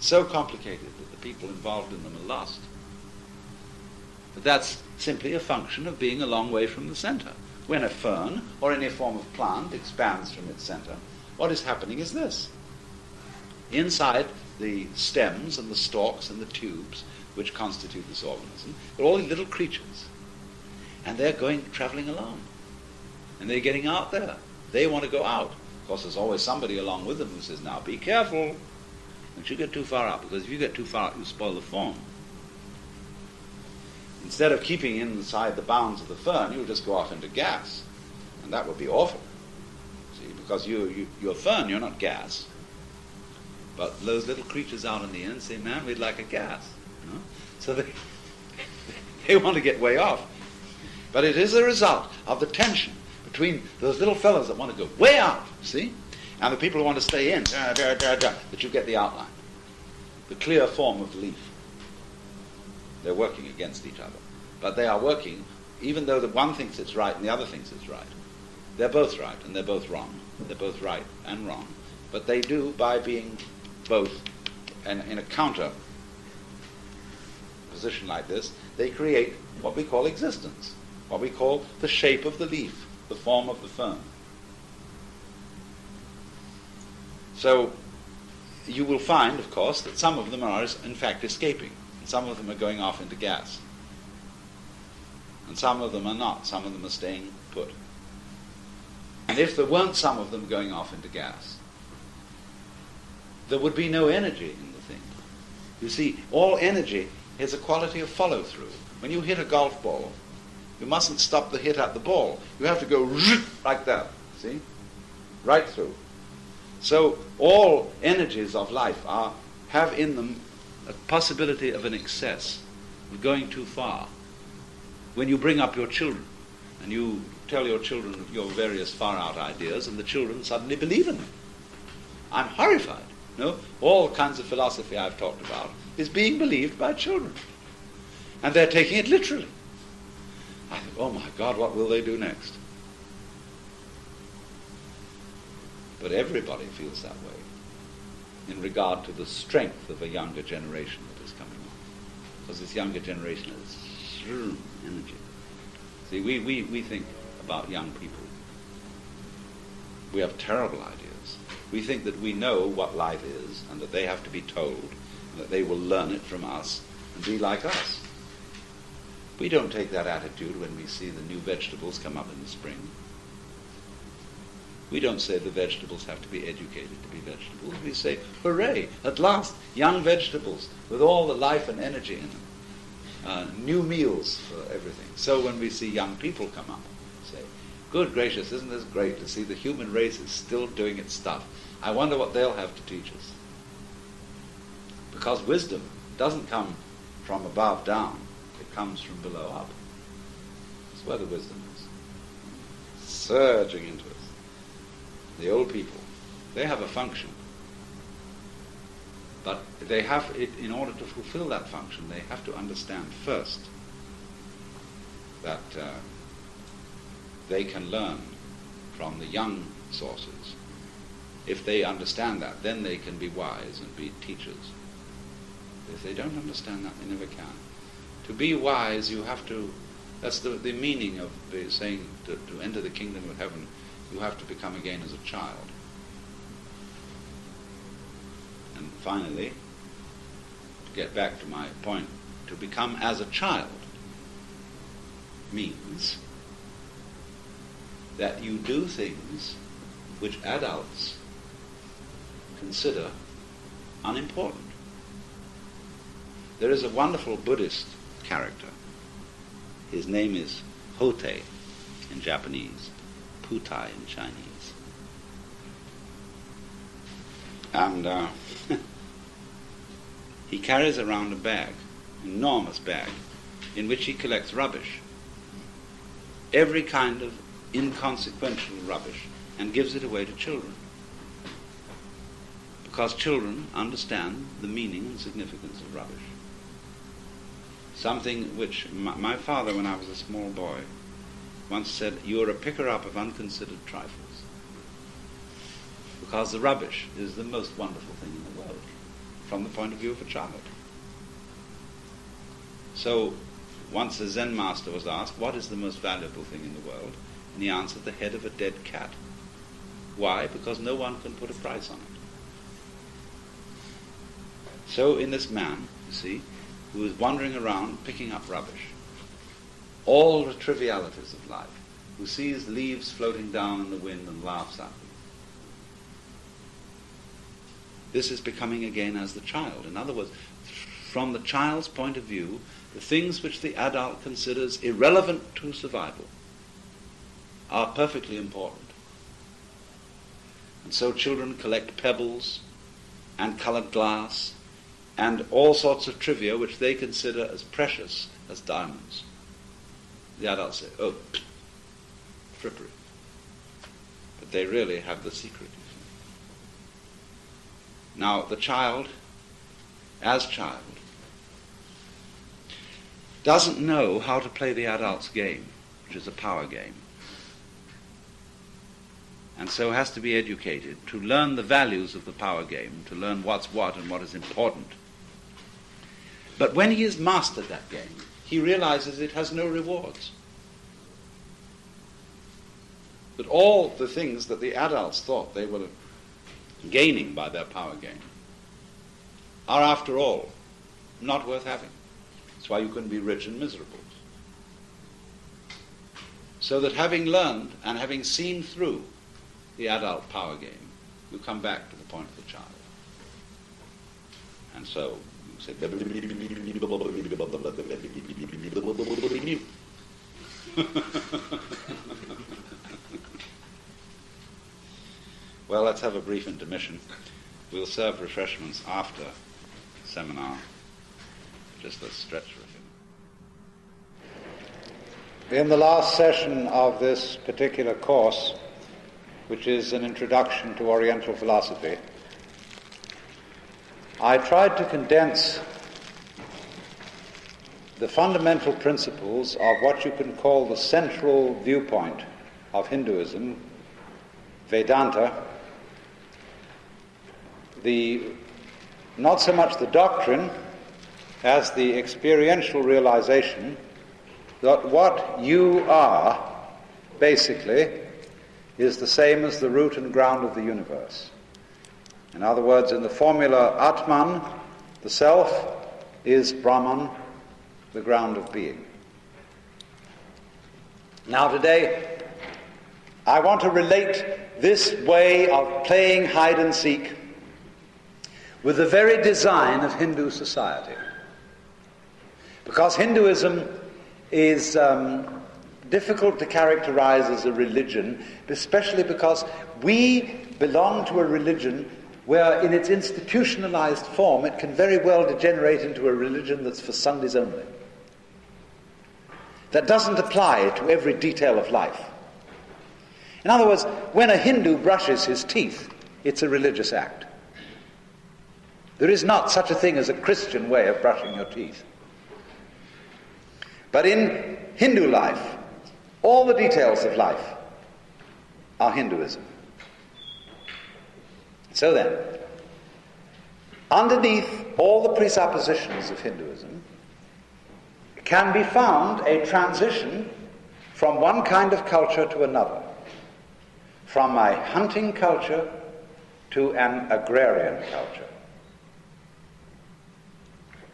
So complicated that the people involved in them are lost. But that's simply a function of being a long way from the center. When a fern or any form of plant expands from its center, what is happening is this. Inside the stems and the stalks and the tubes which constitute this organism, they're all little creatures. And they're traveling along. And they're getting out there. They want to go out. Of course, there's always somebody along with them who says, now be careful. Don't you get too far out, because if you get too far out, you spoil the form. Instead of keeping inside the bounds of the fern, you'll just go off into gas. And that would be awful. See, because you're a fern, you're not gas. But those little creatures out in the end say, man, we'd like a gas. You know? So they want to get way off. But it is a result of the tension between those little fellows that want to go way out, see? And the people who want to stay in, that you get the outline. The clear form of leaf. They're working against each other. But they are working, even though the one thinks it's right and the other thinks it's right. They're both right and they're both wrong. They're both right and wrong. But they do, by being both in a counter position like this, they create what we call existence, what we call the shape of the leaf, the form of the fern. So you will find, of course, that some of them are in fact escaping, and some of them are going off into gas, and some of them are not. Some of them are staying put. And if there weren't some of them going off into gas, there would be no energy in the thing. You see, all energy has a quality of follow-through. When you hit a golf ball, you mustn't stop the hit at the ball. You have to go like that, see? Right through. So all energies of life have in them a possibility of an excess, of going too far. When you bring up your children, and you tell your children your various far-out ideas, and the children suddenly believe in them. I'm horrified. No, all kinds of philosophy I've talked about is being believed by children, and they're taking it literally. I think, oh my God, what will they do next? But everybody feels that way in regard to the strength of a younger generation that is coming on, because this younger generation has energy. See, we think about young people. We have terrible ideas. We think that we know what life is and that they have to be told and that they will learn it from us and be like us. We don't take that attitude when we see the new vegetables come up in the spring. We don't say the vegetables have to be educated to be vegetables. We say, hooray, at last, young vegetables with all the life and energy in them. New meals for everything. So when we see young people come up, say, good gracious, isn't this great to see the human race is still doing its stuff. I wonder what they'll have to teach us. Because wisdom doesn't come from above down. It comes from below up. That's where the wisdom is. Surging into us. The old people, they have a function. But they have it, in order to fulfill that function, they have to understand first that they can learn from the young sources. If they understand that, then they can be wise and be teachers. If they don't understand that, they never can. To be wise, you have to, that's the meaning of saying to enter the kingdom of heaven, you have to become again as a child. And finally, to get back to my point, to become as a child means that you do things which adults consider unimportant. There is a wonderful Buddhist character. His name is Hotei in Japanese, Putai in Chinese. And he carries around a bag, an enormous bag, in which he collects rubbish. Every kind of inconsequential rubbish, and gives it away to children. Because children understand the meaning and significance of rubbish. Something which my father, when I was a small boy, once said, you're a picker-up of unconsidered trifles. Because the rubbish is the most wonderful thing in the world, from the point of view of a child. So, once a Zen master was asked, what is the most valuable thing in the world? And he answered, the head of a dead cat. Why? Because no one can put a price on it. So in this man, you see, who is wandering around picking up rubbish, all the trivialities of life, who sees leaves floating down in the wind and laughs at them. This is becoming again as the child. In other words, from the child's point of view, the things which the adult considers irrelevant to survival are perfectly important. And so children collect pebbles and colored glass and all sorts of trivia which they consider as precious as diamonds. The adults say, oh, frippery. But they really have the secret. Now, the child, as child, doesn't know how to play the adult's game, which is a power game. And so has to be educated to learn the values of the power game, to learn what's what and what is important. But when he has mastered that game, he realizes it has no rewards. That all the things that the adults thought they were gaining by their power game are, after all, not worth having. That's why you can be rich and miserable. So that having learned and having seen through the adult power game, you come back to the point of the child. And so you say, well, let's have a brief intermission. We'll serve refreshments after seminar. Just let's stretch for a few minutes. In the last session of this particular course, which is an introduction to Oriental philosophy, I tried to condense the fundamental principles of what you can call the central viewpoint of Hinduism, Vedanta, not so much the doctrine as the experiential realization that what you are, basically, is the same as the root and ground of the universe. In other words, in the formula Atman, the self, is Brahman, the ground of being. Now today, I want to relate this way of playing hide and seek with the very design of Hindu society. Because Hinduism is difficult to characterize as a religion, especially because we belong to a religion where in its institutionalized form it can very well degenerate into a religion that's for Sundays only. That doesn't apply to every detail of life. In other words, when a Hindu brushes his teeth, it's a religious act. There is not such a thing as a Christian way of brushing your teeth. But in Hindu life, all the details of life are Hinduism. So then, underneath all the presuppositions of Hinduism can be found a transition from one kind of culture to another, from a hunting culture to an agrarian culture.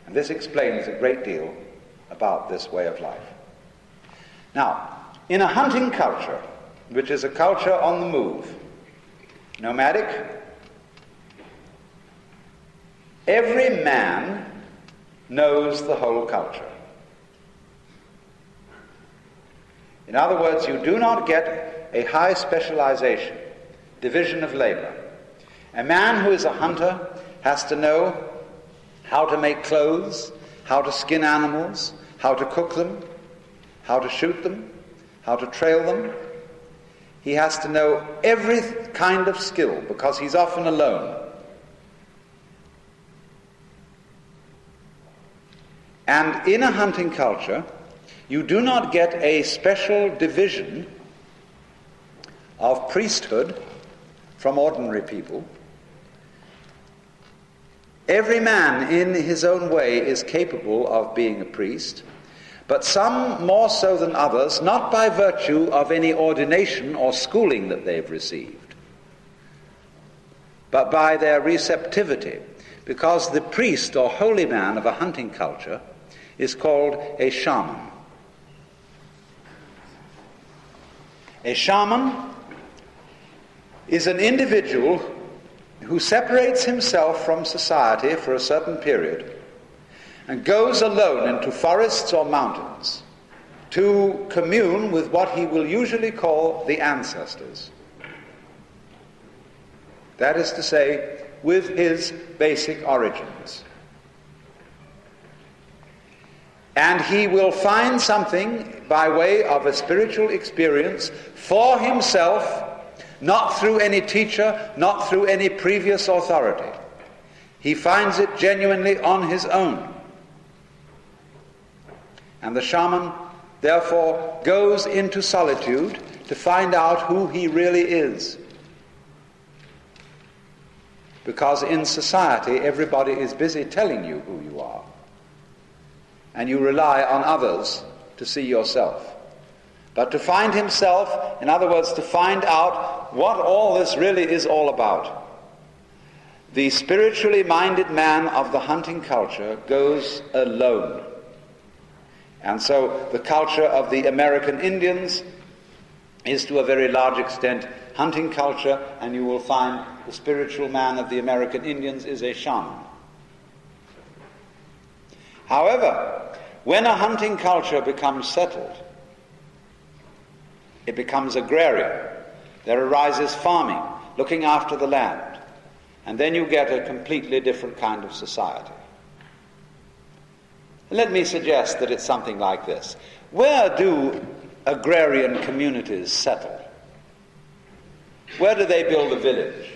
And this explains a great deal about this way of life. Now, in a hunting culture, which is a culture on the move, nomadic, every man knows the whole culture. In other words, you do not get a high specialization, division of labor. A man who is a hunter has to know how to make clothes, how to skin animals, how to cook them, how to shoot them, how to trail them. He has to know every kind of skill because he's often alone. And in a hunting culture, you do not get a special division of priesthood from ordinary people. Every man in his own way is capable of being a priest, but some more so than others, not by virtue of any ordination or schooling that they've received, but by their receptivity, because the priest or holy man of a hunting culture is called a shaman. A shaman is an individual who separates himself from society for a certain period and goes alone into forests or mountains to commune with what he will usually call the ancestors. That is to say, with his basic origins. And he will find something by way of a spiritual experience for himself, not through any teacher, not through any previous authority. He finds it genuinely on his own. And the shaman, therefore, goes into solitude to find out who he really is. Because in society, everybody is busy telling you who you are. And you rely on others to see yourself. But to find himself, in other words, to find out what all this really is all about, the spiritually minded man of the hunting culture goes alone. And so the culture of the American Indians is to a very large extent hunting culture, and you will find the spiritual man of the American Indians is a shaman. However, when a hunting culture becomes settled, it becomes agrarian. There arises farming, looking after the land, and then you get a completely different kind of society. Let me suggest that it's something like this. Where do agrarian communities settle? Where do they build a village?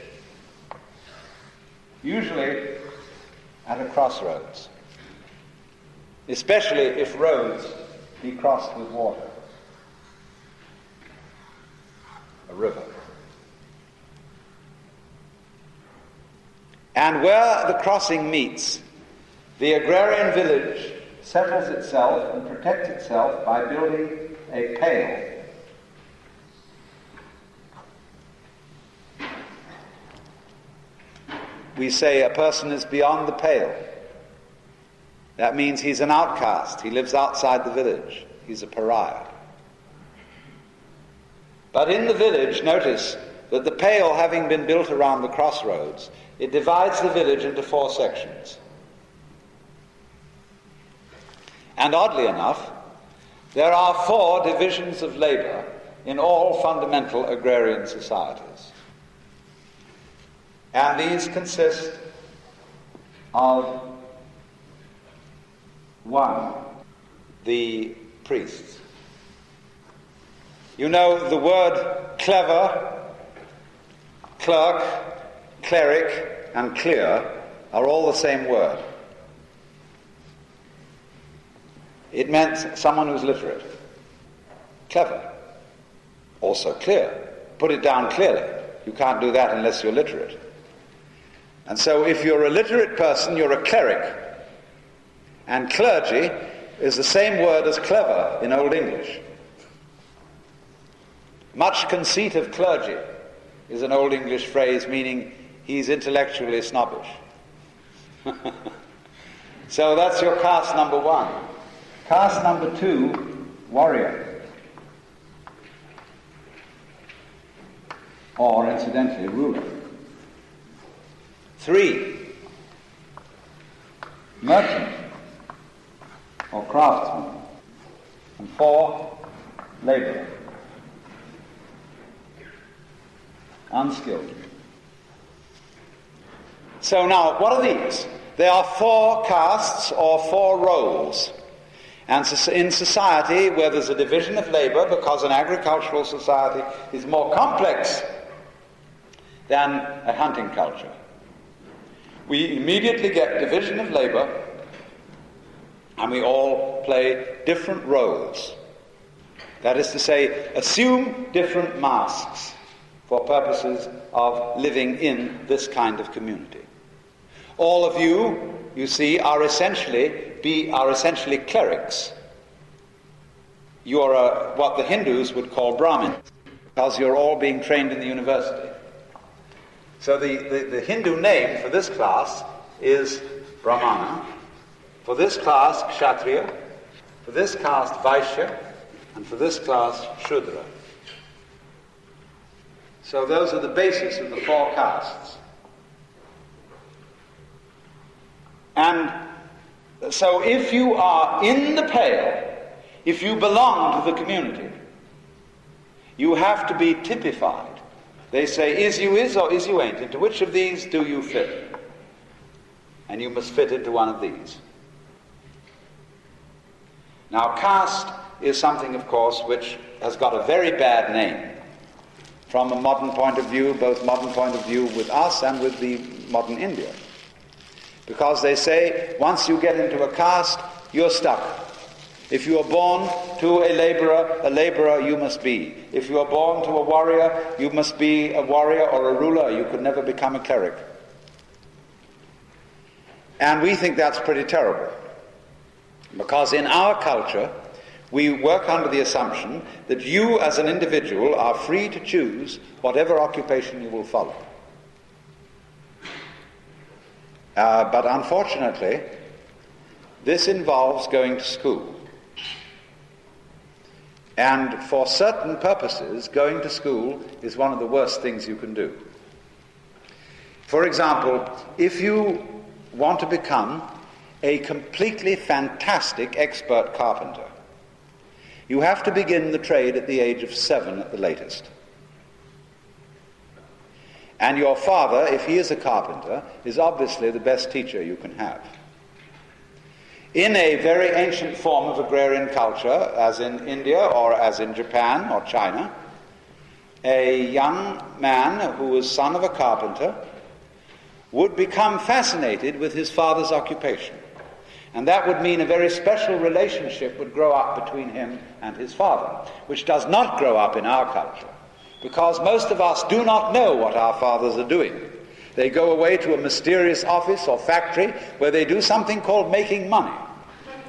Usually at a crossroads, especially if roads be crossed with water, a river. And where the crossing meets, the agrarian village settles itself and protects itself by building a pale. We say a person is beyond the pale. That means he's an outcast. He lives outside the village. He's a pariah. But in the village, notice that the pale, having been built around the crossroads, it divides the village into 4 sections. And oddly enough, there are 4 divisions of labor in all fundamental agrarian societies. And these consist of 1, the priests. You know, the word clever, clerk, cleric, and clear are all the same word. It meant someone who's literate. Clever. Also clear. Put it down clearly. You can't do that unless you're literate. And so if you're a literate person, you're a cleric. And clergy is the same word as clever in Old English. Much conceit of clergy is an Old English phrase meaning he's intellectually snobbish. So that's your caste number 1. Caste number 2, warrior. Or, incidentally, ruler. 3, merchant or craftsman. And 4, laborer. Unskilled. So now, what are these? There are 4 castes or 4 roles. And in society where there's a division of labor, because an agricultural society is more complex than a hunting culture, we immediately get division of labor, and we all play different roles. That is to say, assume different masks for purposes of living in this kind of community. All of you, you see, are essentially clerics. You are what the Hindus would call Brahmins, because you're all being trained in the university. So the Hindu name for this class is Brahmana, for this class Kshatriya, for this caste Vaishya, and for this class Shudra. So those are the basis of the 4 castes. And so if you are in the pale, if you belong to the community, you have to be typified. They say, is you is or is you ain't. Into which of these do you fit? And you must fit into one of these. Now, caste is something, of course, which has got a very bad name from a modern point of view, both modern point of view with us and with the modern India. Because they say, once you get into a caste, you're stuck. If you are born to a laborer you must be. If you are born to a warrior, you must be a warrior or a ruler. You could never become a cleric. And we think that's pretty terrible. Because in our culture, we work under the assumption that you as an individual are free to choose whatever occupation you will follow. But unfortunately, this involves going to school. And for certain purposes, going to school is one of the worst things you can do. For example, if you want to become a completely fantastic expert carpenter, you have to begin the trade at the age of 7 at the latest. And your father, if he is a carpenter, is obviously the best teacher you can have. in a very ancient form of agrarian culture, as in India or as in Japan or China, a young man who was son of a carpenter would become fascinated with his father's occupation. And that would mean a very special relationship would grow up between him and his father, which does not grow up in our culture, because most of us do not know what our fathers are doing. They go away to a mysterious office or factory where they do something called making money,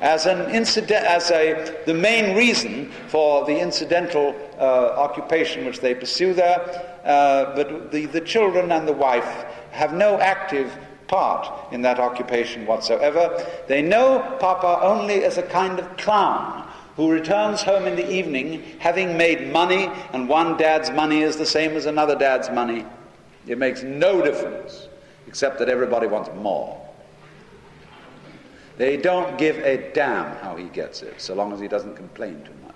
as the main reason for the incidental occupation which they pursue there. But the children and the wife have no active part in that occupation whatsoever. They know Papa only as a kind of clown who returns home in the evening having made money, and one dad's money is the same as another dad's money. It makes no difference, except that everybody wants more. They don't give a damn how he gets it, so long as he doesn't complain too much.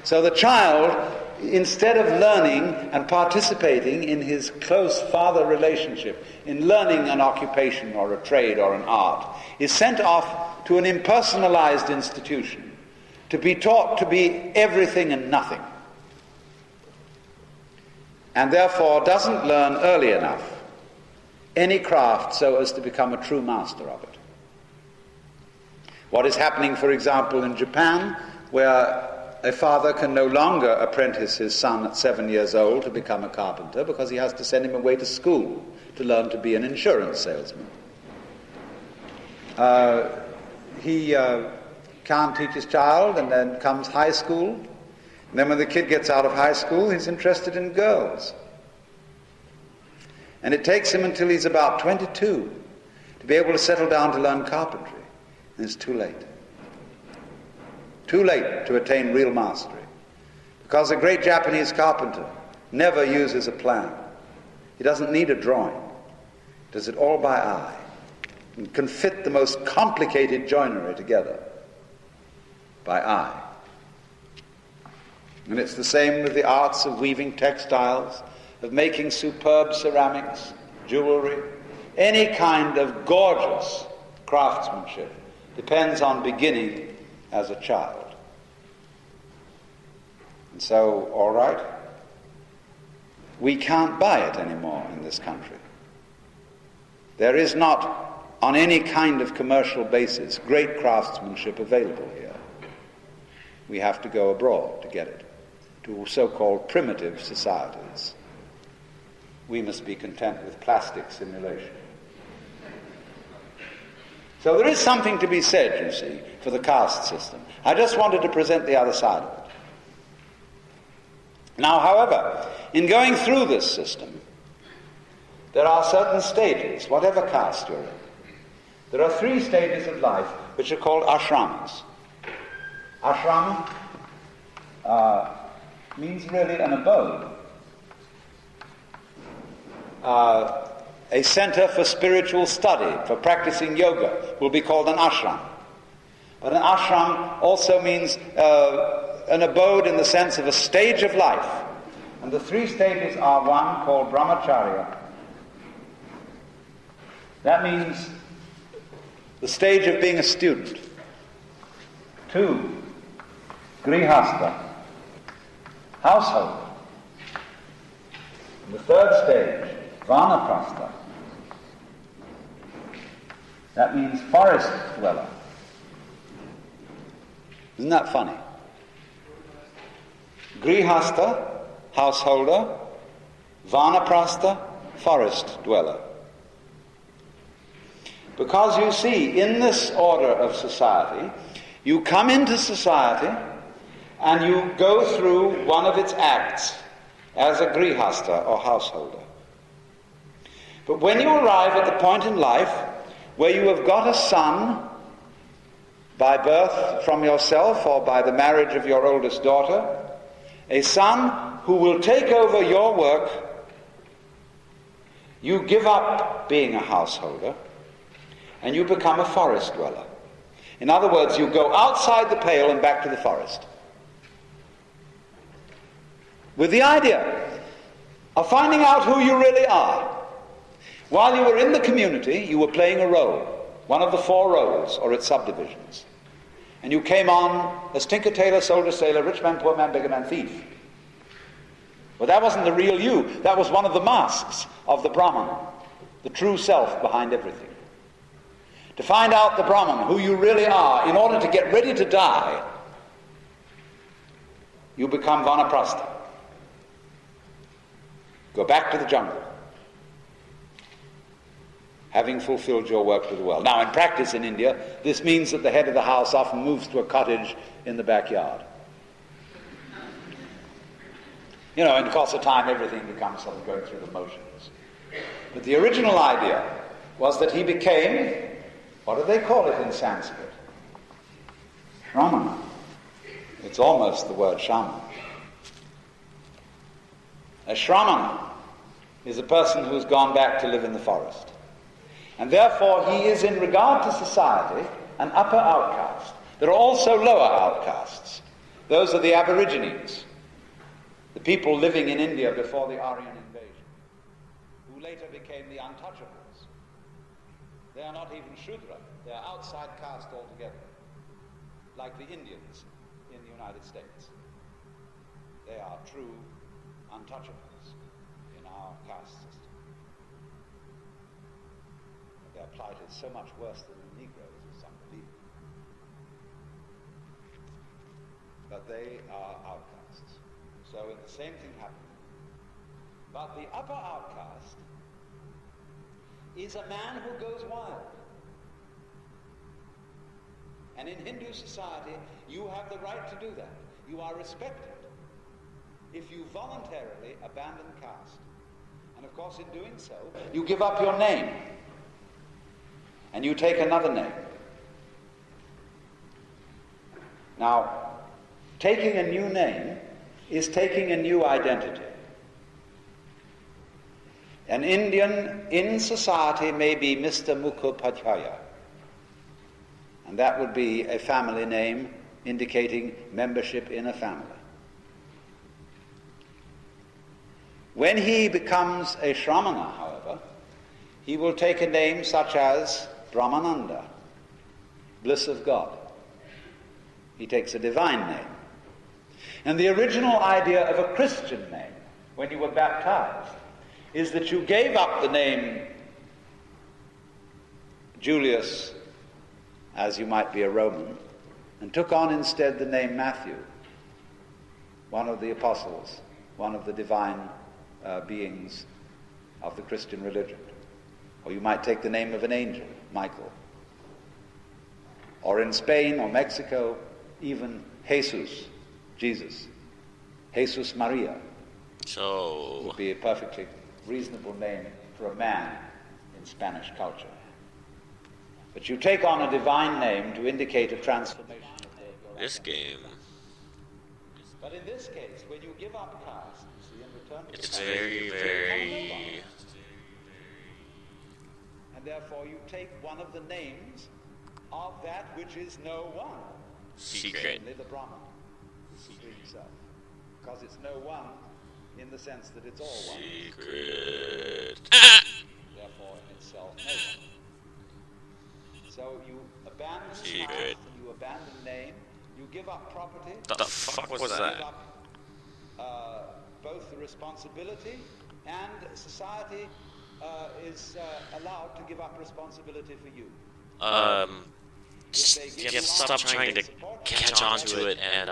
So the child, instead of learning and participating in his close father relationship, in learning an occupation or a trade or an art, is sent off to an impersonalized institution to be taught to be everything and nothing, and therefore doesn't learn early enough any craft so as to become a true master of it. What is happening, for example, in Japan, where a father can no longer apprentice his son at 7 years old to become a carpenter because he has to send him away to school to learn to be an insurance salesman. He can't teach his child, and then comes high school. And then when the kid gets out of high school, he's interested in girls. And it takes him until he's about 22 to be able to settle down to learn carpentry. And it's too late. Too late to attain real mastery. Because a great Japanese carpenter never uses a plan. He doesn't need a drawing. He does it all by eye. And can fit the most complicated joinery together by eye. And it's the same with the arts of weaving textiles, of making superb ceramics, jewelry. Any kind of gorgeous craftsmanship depends on beginning as a child. And so, all right, we can't buy it anymore in this country. There is not, on any kind of commercial basis, great craftsmanship available here. We have to go abroad to get it, to so-called primitive societies. We must be content with plastic simulation. So there is something to be said, you see, for the caste system. I just wanted to present the other side of it. Now, however, in going through this system, there are certain stages, whatever caste you're in. There are 3 stages of life which are called ashramas. Ashram means really an abode. A center for spiritual study, for practicing yoga, will be called an ashram. But an ashram also means an abode in the sense of a stage of life. And the 3 stages are: 1 called brahmacharya. That means the stage of being a student. 2, grihastha, household. And the 3rd stage, vanaprastha. That means forest dweller. Isn't that funny? Grihastha, householder; vanaprastha, forest dweller. Because you see, in this order of society, you come into society and you go through one of its acts as a grihastha or householder. But when you arrive at the point in life where you have got a son by birth from yourself or by the marriage of your oldest daughter, a son who will take over your work, you give up being a householder and you become a forest dweller. In other words, you go outside the pale and back to the forest, with the idea of finding out who you really are. While you were in the community, you were playing a role. one of the four roads or its subdivisions, and you came on as tinker, tailor, soldier, sailor, rich man, poor man, beggar man, thief. Well, that wasn't the real you. That was one of the masks of the Brahman, the true self behind everything. To find out the Brahman, who you really are, in order to get ready to die, you become vanaprastha. Go back to the jungle, having fulfilled your work to the world. Now, in practice in India, this means that the head of the house often moves to a cottage in the backyard. You know, in the course of time, everything becomes sort of going through the motions. But the original idea was that he became, what do they call it in Sanskrit? Shramana. It's almost the word shaman. A shramana is a person who's gone back to live in the forest. And therefore he is, in regard to society, an upper outcast. There are also lower outcasts. Those are the Aborigines, the people living in India before the Aryan invasion, who later became the untouchables. They are not even Shudra, they are outside caste altogether, like the Indians in the United States. They are true untouchables in our caste system. Their plight is so much worse than the Negroes, as some believe. But they are outcasts. So the same thing happened. But the upper outcast is a man who goes wild. And in Hindu society, you have the right to do that. You are respected if you voluntarily abandon caste. And of course, in doing so, you give up your name and you take another name. Now, taking a new name is taking a new identity. An Indian in society may be Mr. Mukhopadhyaya, and that would be a family name indicating membership in a family. When he becomes a Shramana, however, he will take a name such as Brahmananda, bliss of God. He takes a divine name. And the original idea of a Christian name, when you were baptized, is that you gave up the name Julius, as you might be a Roman, and took on instead the name Matthew, one of the apostles, one of the divine beings of the Christian religion. Or you might take the name of an angel, Michael. Or in Spain or Mexico, even Jesus, Jesus. Jesus Maria would be a perfectly reasonable name for a man in Spanish culture. But you take on a divine name to indicate a transformation of your this game. But in this case, when you give up caste, you see, and return to It's the very, very... and therefore you take one of the names of that which is no one. secret. Only the Brahman, the Supreme Self. Because it's no one in the sense that it's all one. Secret. Therefore, in itself, no one. So you abandon caste, Secret. you abandon name, you give up property. The fuck was You that? give up both the responsibility and society is allowed to give up responsibility for you. You have to stop trying to catch on to it and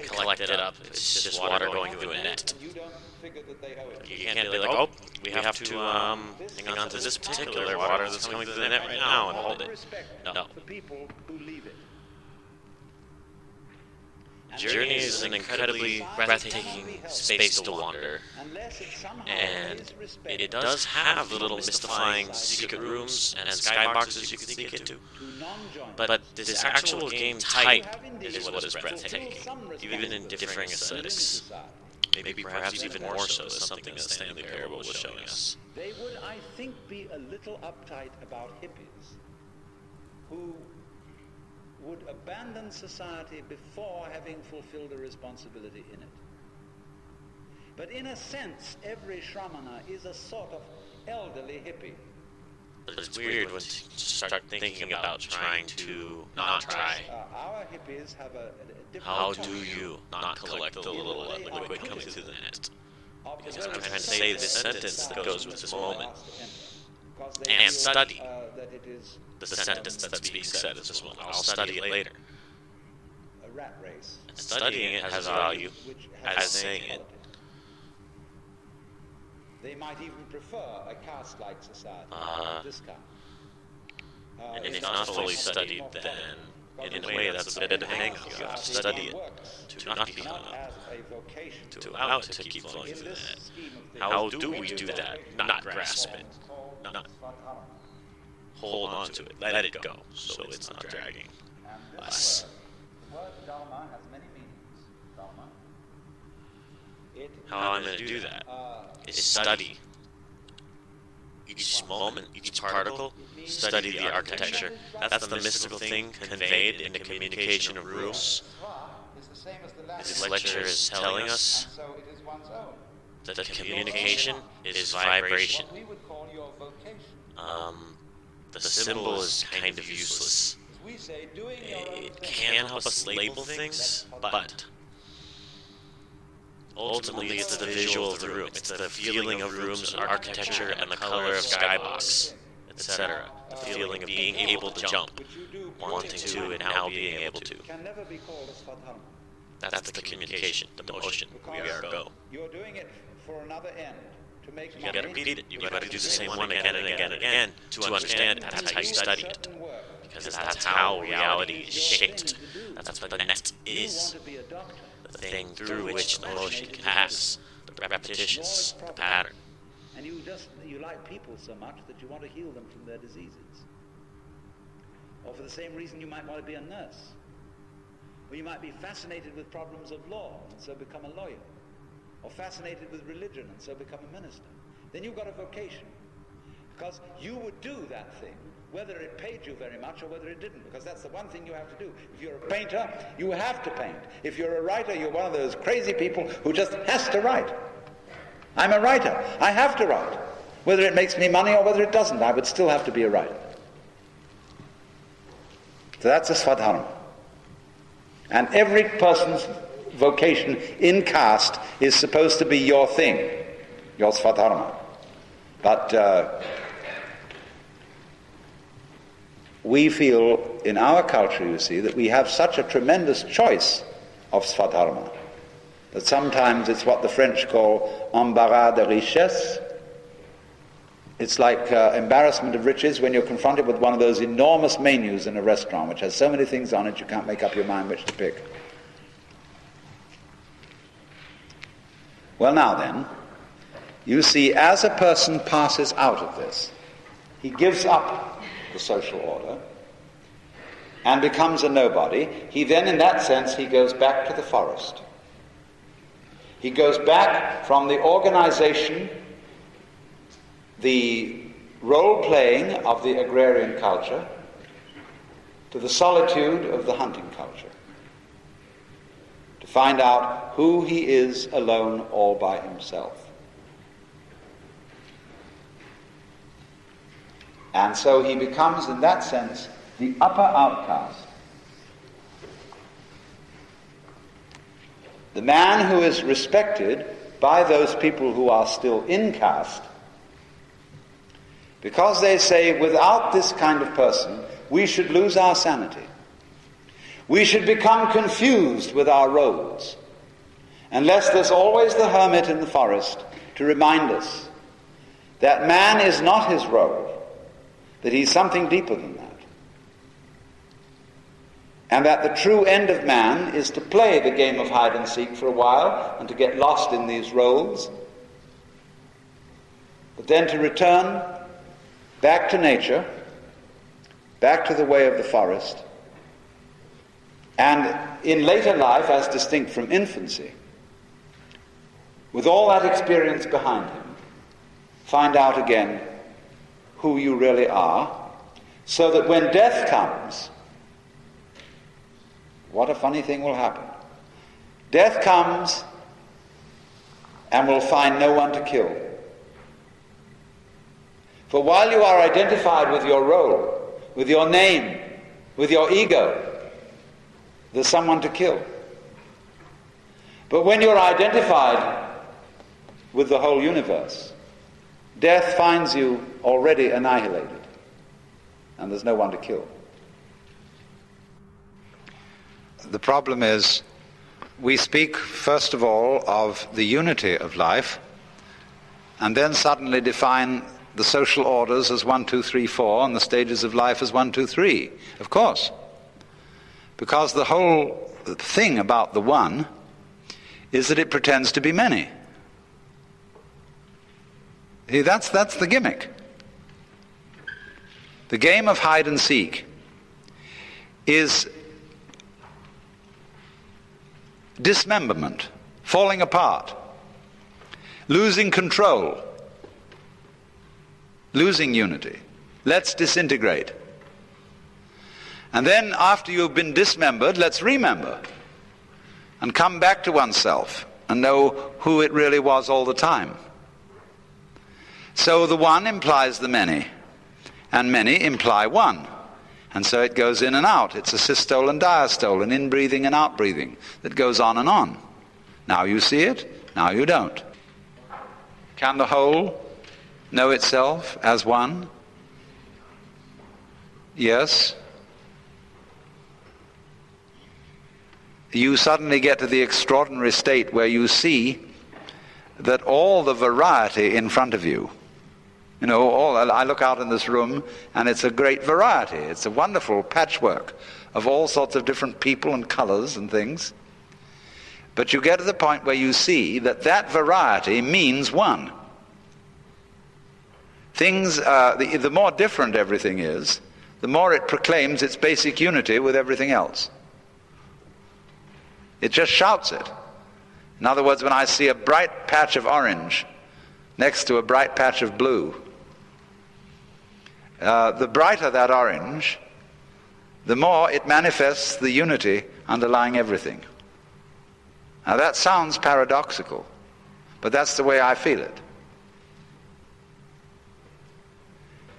collect it up. It's just water going through a net. You don't figure that they owe it. You can't be like, oh, we have to hang on to this particular water that's coming through the net right now and hold it. No. For people who leave it. Journey is an incredibly breathtaking space to wander, and it does have little mystifying secret rooms and skyboxes you can sneak into, but this actual game type is what is breathtaking, even in differing aesthetics. Maybe perhaps even more so than something that Stanley Parable was showing us. They would, I think, be a little uptight about hippies who would abandon society before having fulfilled a responsibility in it. But in a sense, every Shramana is a sort of elderly hippie But it's weird when you start thinking about trying to not try. Our hippies have a different How do you not collect the little liquid coming to the net? Because I'm trying to say this sentence that goes with this moment. And study the sentence that's being said at this moment. I'll study it later. a rat race. And studying it has value as saying it. They might even prefer a caste-like society. This kind. And if not fully studied, then in a way that's a bit of a hang-up. You have to study it to not be hung up, to allow it to keep flowing through the net. How do we do that? Not grasp it, not hold on to it, let it go, so it's not dragging us. The word Dharma has many meanings. Dharma. How I'm going to do that is study each moment, each particle, study the architecture. That's the mystical thing conveyed in the communication of rules. This lecture is telling us that the communication is vibration. The symbol is kind of useless. It can help us label things, but ultimately it's the visual of the room. It's the feeling of rooms, architecture, and the color of skybox, etc. The feeling of being able to jump, wanting to, and now being able to. That's the communication, the motion. We are go. You're doing it for another end. To make You gotta repeat it. You gotta do the same one again and again and again to understand it. That's how you study it. Because that's how reality is shaped. That's what the net is. The thing through which the motion can pass. The repetitions, the pattern. And you like people so much that you want to heal them from their diseases. Or for the same reason you might want to be a nurse. Or you might be fascinated with problems of law and so become a lawyer. Or fascinated with religion and so become a minister. Then you've got a vocation. Because you would do that thing whether it paid you very much or whether it didn't, because that's the one thing you have to do. If you're a painter, you have to paint. If you're a writer, you're one of those crazy people who just has to write. I'm a writer. I have to write. Whether it makes me money or whether it doesn't, I would still have to be a writer. So that's a Svadharma. And every person's vocation in caste is supposed to be your thing, your Svadharma. But we feel in our culture, you see, that we have such a tremendous choice of Svadharma that sometimes it's what the French call embarras de richesse. It's like embarrassment of riches when you're confronted with one of those enormous menus in a restaurant which has so many things on it you can't make up your mind which to pick. Well, now then, you see, as a person passes out of this, he gives up the social order and becomes a nobody. He then, in that sense, he goes back to the forest. He goes back from the organization, the role-playing of the agrarian culture, to the solitude of the hunting culture, to find out who he is alone all by himself. And so he becomes, in that sense, the upper outcast. The man who is respected by those people who are still in caste, because they say, without this kind of person, we should lose our sanity. We should become confused with our roles, unless there's always the hermit in the forest to remind us that man is not his role, that he's something deeper than that. And that the true end of man is to play the game of hide and seek for a while and to get lost in these roles, but then to return back to nature, back to the way of the forest, and in later life, as distinct from infancy, with all that experience behind him, find out again who you really are, so that when death comes, what a funny thing will happen. Death comes and will find no one to kill. For while you are identified with your role, with your name, with your ego, there's someone to kill. But when you're identified with the whole universe, death finds you already annihilated, and there's no one to kill. The problem is, we speak first of all of the unity of life, and then suddenly define the social orders as 1, 2, 3, 4, and the stages of life as 1, 2, 3. Of course. Because the whole thing about the one is that it pretends to be many. See, that's the gimmick. The game of hide and seek is dismemberment, falling apart, losing control, losing unity. Let's disintegrate. And then after you've been dismembered, let's remember and come back to oneself and know who it really was all the time. So the one implies the many, and many imply one. And so it goes in and out. It's a systole and diastole, an in-breathing and out-breathing that goes on and on. Now you see it, now you don't. Can the whole know itself as one? Yes. You suddenly get to the extraordinary state where you see that all the variety in front of you, I look out in this room and it's a great variety. It's a wonderful patchwork of all sorts of different people and colors and things. But you get to the point where you see that variety means one. Things, the more different everything is, the more it proclaims its basic unity with everything else. It just shouts it. In other words, when I see a bright patch of orange next to a bright patch of blue, the brighter that orange, the more it manifests the unity underlying everything. Now that sounds paradoxical, but that's the way I feel it.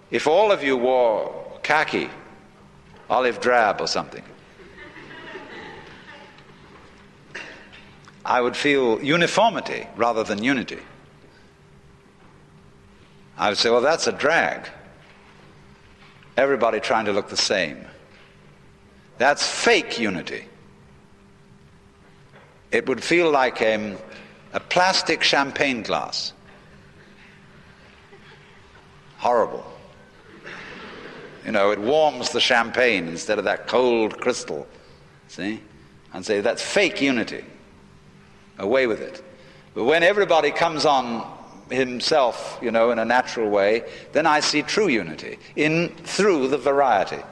If all of you wore khaki, olive drab or something, I would feel uniformity rather than unity. I would say, well, that's a drag. Everybody trying to look the same. That's fake unity. It would feel like a plastic champagne glass. Horrible. It warms the champagne instead of that cold crystal. See? And say, that's fake unity. Away with it. But when everybody comes on himself, in a natural way, then I see true unity through the variety.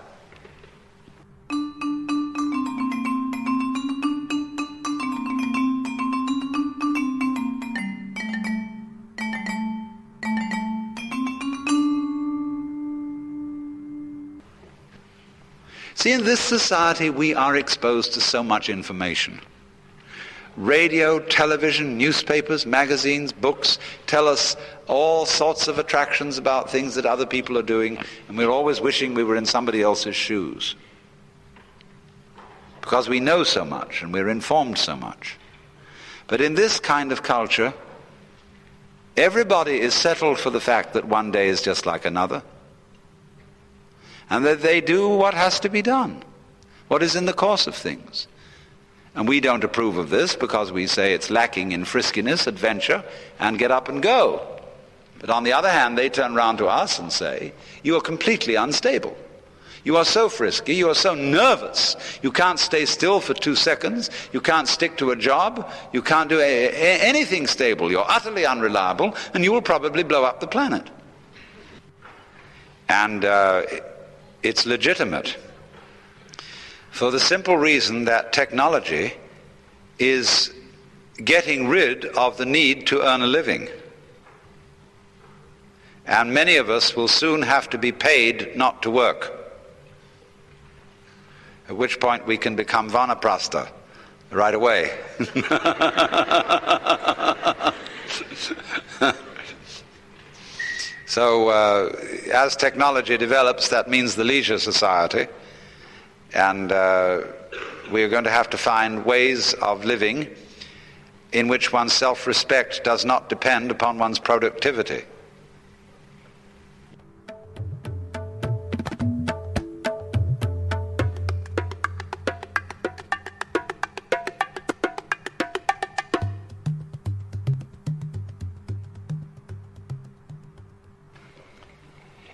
See, in this society we are exposed to so much information. Radio, television, newspapers, magazines, books tell us all sorts of attractions about things that other people are doing, and we're always wishing we were in somebody else's shoes. Because we know so much and we're informed so much. But in this kind of culture, everybody is settled for the fact that one day is just like another, and that they do what has to be done, what is in the course of things. And we don't approve of this because we say it's lacking in friskiness, adventure, and get up and go. But on the other hand, they turn around to us and say, you are completely unstable. You are so frisky, you are so nervous, you can't stay still for 2 seconds, you can't stick to a job, you can't do anything stable, you're utterly unreliable, and you will probably blow up the planet. And it's legitimate. For the simple reason that technology is getting rid of the need to earn a living. And many of us will soon have to be paid not to work. At which point we can become vanaprastha right away. So as technology develops, that means the leisure society, and we're going to have to find ways of living in which one's self-respect does not depend upon one's productivity.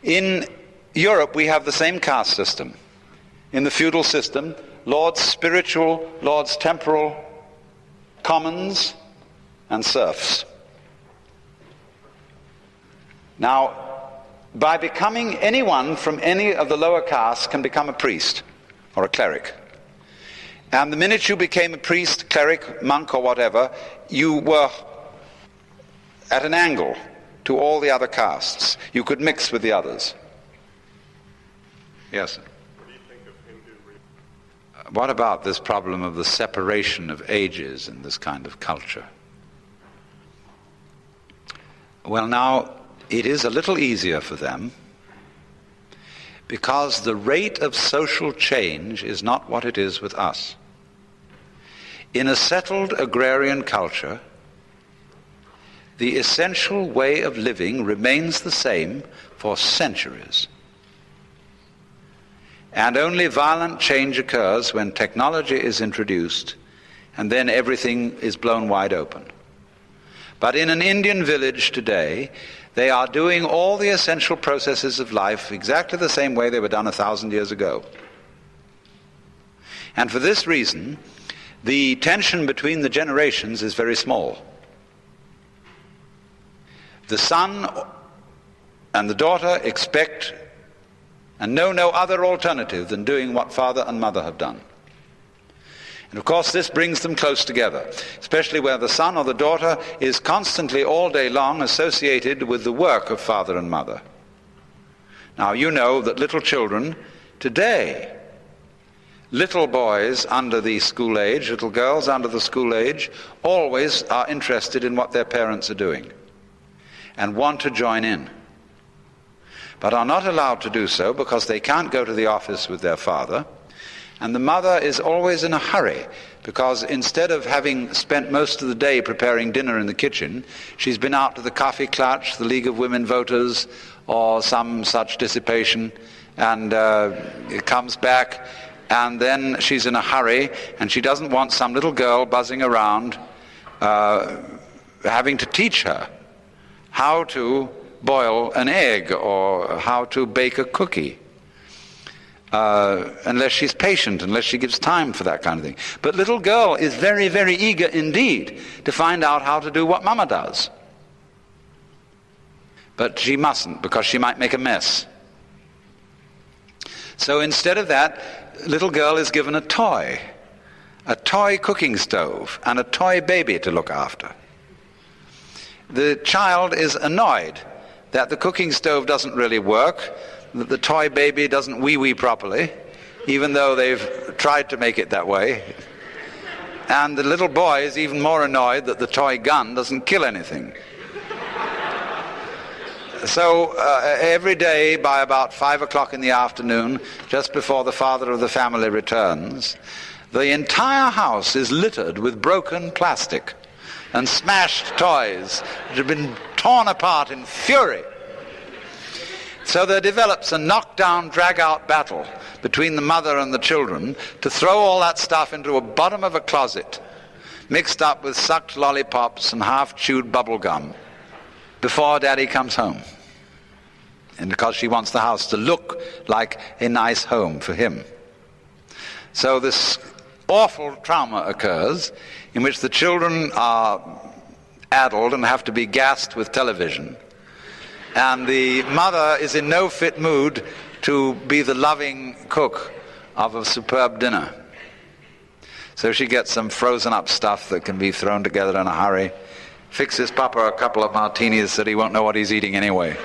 In Europe, we have the same caste system. In the feudal system, lords spiritual, lords temporal, commons, and serfs. Now, by becoming anyone from any of the lower castes can become a priest or a cleric. And the minute you became a priest, cleric, monk, or whatever, you were at an angle to all the other castes. You could mix with the others. Yes? What do you think of Hindu? What about this problem of the separation of ages in this kind of culture? Well, now, it is a little easier for them because the rate of social change is not what it is with us. In a settled agrarian culture, the essential way of living remains the same for centuries. And only violent change occurs when technology is introduced, and then everything is blown wide open. But in an Indian village today, they are doing all the essential processes of life exactly the same way they were done 1,000 years ago. And for this reason, the tension between the generations is very small. The son and the daughter expect and know no other alternative than doing what father and mother have done. And of course this brings them close together, especially where the son or the daughter is constantly all day long associated with the work of father and mother. Now you know that little children today, little boys under the school age, little girls under the school age, always are interested in what their parents are doing and want to join in, but are not allowed to do so because they can't go to the office with their father. And the mother is always in a hurry because instead of having spent most of the day preparing dinner in the kitchen, she's been out to the Coffee Clutch, the League of Women Voters, or some such dissipation, and comes back, and then she's in a hurry, and she doesn't want some little girl buzzing around having to teach her how to boil an egg or how to bake a cookie. Unless she's patient, unless she gives time for that kind of thing. But little girl is very, very eager indeed to find out how to do what mama does. But she mustn't, because she might make a mess. So instead of that, little girl is given a toy cooking stove, and a toy baby to look after. The child is annoyed that the cooking stove doesn't really work, that the toy baby doesn't wee-wee properly, even though they've tried to make it that way. And the little boy is even more annoyed that the toy gun doesn't kill anything. So every day by about 5 o'clock in the afternoon, just before the father of the family returns, the entire house is littered with broken plastic and smashed toys which have been torn apart in fury. So there develops a knock-down, drag-out battle between the mother and the children to throw all that stuff into a bottom of a closet, mixed up with sucked lollipops and half-chewed bubble gum, before Daddy comes home. And because she wants the house to look like a nice home for him. So this awful trauma occurs in which the children are addled and have to be gassed with television. And the mother is in no fit mood to be the loving cook of a superb dinner. So she gets some frozen up stuff that can be thrown together in a hurry, fixes Papa a couple of martinis that he won't know what he's eating anyway.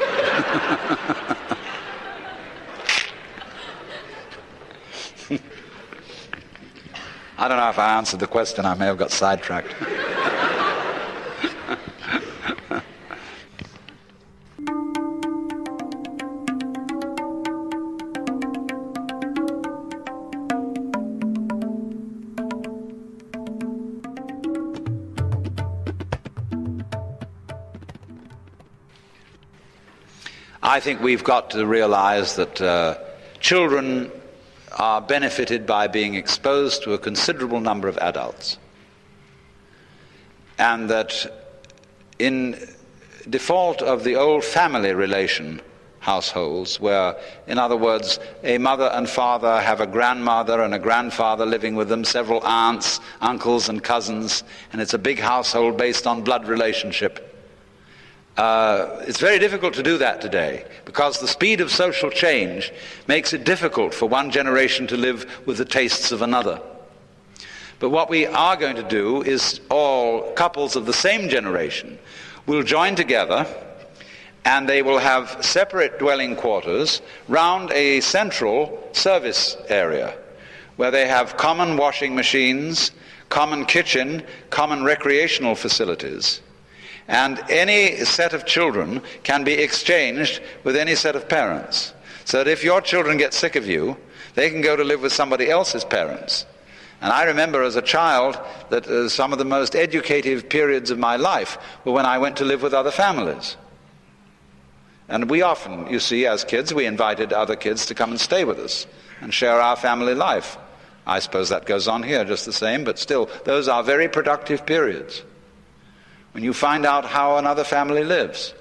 I don't know if I answered the question. I may have got sidetracked. I think we've got to realize that children are benefited by being exposed to a considerable number of adults, and that in default of the old family relation households, where, in other words, a mother and father have a grandmother and a grandfather living with them, several aunts, uncles and cousins, and it's a big household based on blood relationship. It's very difficult to do that today, because the speed of social change makes it difficult for one generation to live with the tastes of another. But what we are going to do is all couples of the same generation will join together, and they will have separate dwelling quarters round a central service area where they have common washing machines, common kitchen, common recreational facilities. And any set of children can be exchanged with any set of parents. So that if your children get sick of you, they can go to live with somebody else's parents. And I remember as a child that some of the most educative periods of my life were when I went to live with other families. And we often, you see, as kids, we invited other kids to come and stay with us and share our family life. I suppose that goes on here just the same, but still, those are very productive periods when you find out how another family lives.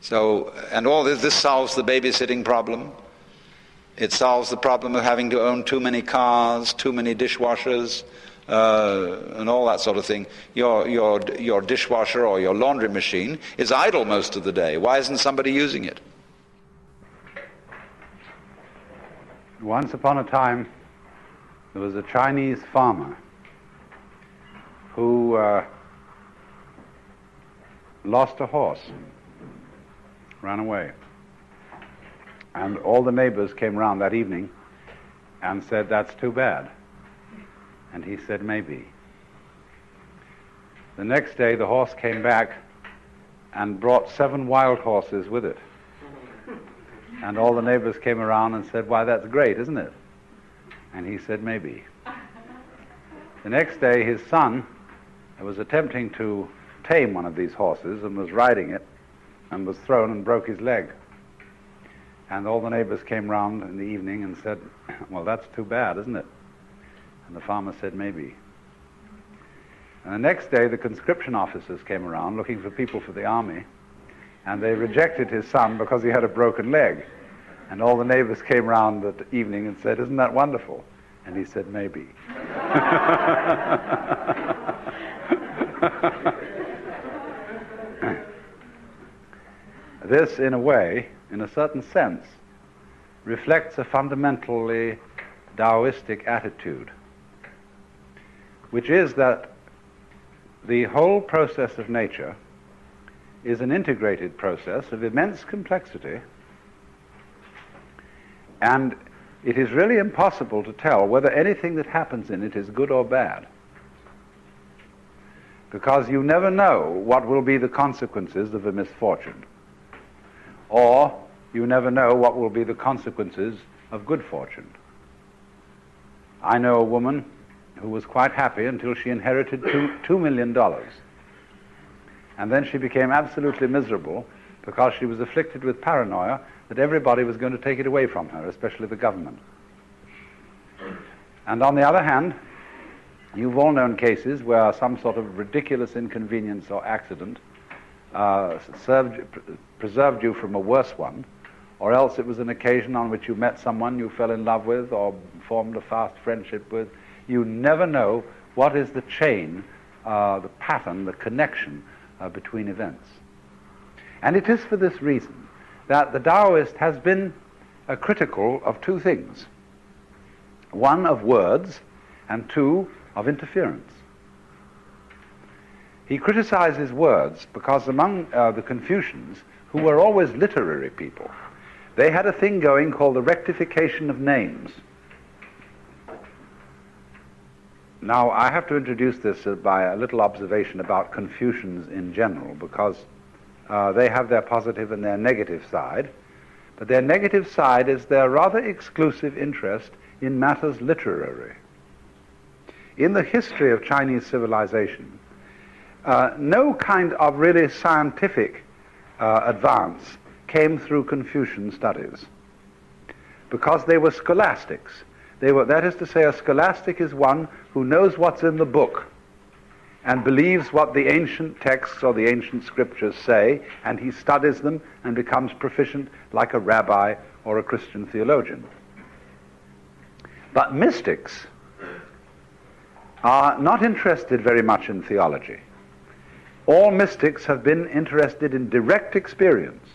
So, and all this solves the babysitting problem. It solves the problem of having to own too many cars, too many dishwashers, and all that sort of thing. Your dishwasher or your laundry machine is idle most of the day. Why isn't somebody using it? Once upon a time, there was a Chinese farmer who lost a horse, ran away. And all the neighbors came round that evening and said, "That's too bad." And he said, "Maybe." The next day, the horse came back and brought 7 wild horses with it. And all the neighbors came around and said, "Why, that's great, isn't it?" And he said, "Maybe." The next day, his son was attempting to tame one of these horses and was riding it and was thrown and broke his leg. And all the neighbors came round in the evening and said, "Well, that's too bad, isn't it?" And the farmer said, "Maybe." And the next day, the conscription officers came around looking for people for the army, and they rejected his son because he had a broken leg. And all the neighbors came round that evening and said, "Isn't that wonderful?" And he said, "Maybe." This, in a way, in a certain sense, reflects a fundamentally Taoistic attitude, which is that the whole process of nature is an integrated process of immense complexity, and it is really impossible to tell whether anything that happens in it is good or bad, because you never know what will be the consequences of a misfortune, or you never know what will be the consequences of good fortune. I know a woman who was quite happy until she inherited $2 million. And then she became absolutely miserable because she was afflicted with paranoia that everybody was going to take it away from her, especially the government. And on the other hand, you've all known cases where some sort of ridiculous inconvenience or accident preserved you from a worse one, or else it was an occasion on which you met someone you fell in love with or formed a fast friendship with. You never know what is the chain, the pattern, the connection between events. And it is for this reason that the Taoist has been critical of 2 things. 1, of words, and 2, of interference. He criticizes words because among the Confucians, who were always literary people, they had a thing going called the rectification of names. Now, I have to introduce this by a little observation about Confucians in general, because they have their positive and their negative side, but their negative side is their rather exclusive interest in matters literary. In the history of Chinese civilization, no kind of really scientific advance came through Confucian studies, because they were scholastics. That is to say, a scholastic is one who knows what's in the book and believes what the ancient texts or the ancient scriptures say, and he studies them and becomes proficient like a rabbi or a Christian theologian. But mystics are not interested very much in theology. All mystics have been interested in direct experience.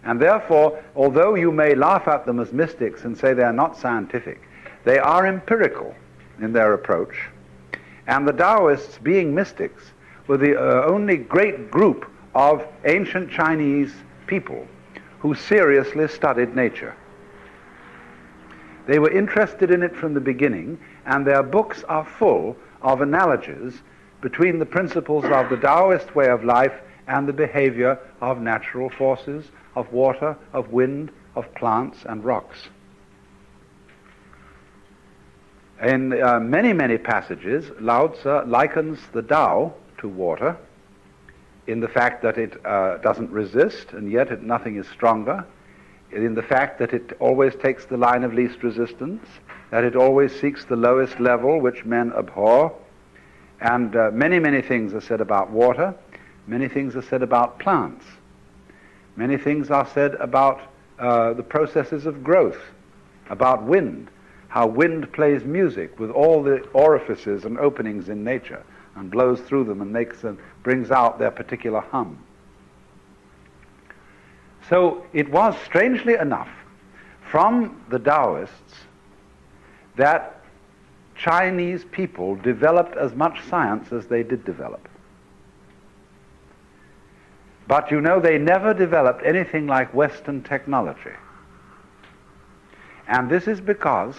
And therefore, although you may laugh at them as mystics and say they are not scientific, they are empirical in their approach. And the Taoists, being mystics, were the only great group of ancient Chinese people who seriously studied nature. They were interested in it from the beginning, and their books are full of analogies between the principles of the Taoist way of life and the behavior of natural forces, of water, of wind, of plants and rocks. In many, many passages, Lao Tzu likens the Tao to water in the fact that it doesn't resist, and yet nothing is stronger, in the fact that it always takes the line of least resistance, that it always seeks the lowest level which men abhor, and many, many things are said about water, many things are said about plants, many things are said about the processes of growth, about wind, how wind plays music with all the orifices and openings in nature and blows through them and brings out their particular hum. So it was, strangely enough, from the Taoists that Chinese people developed as much science as they did develop. But you know, they never developed anything like Western technology. And this is because,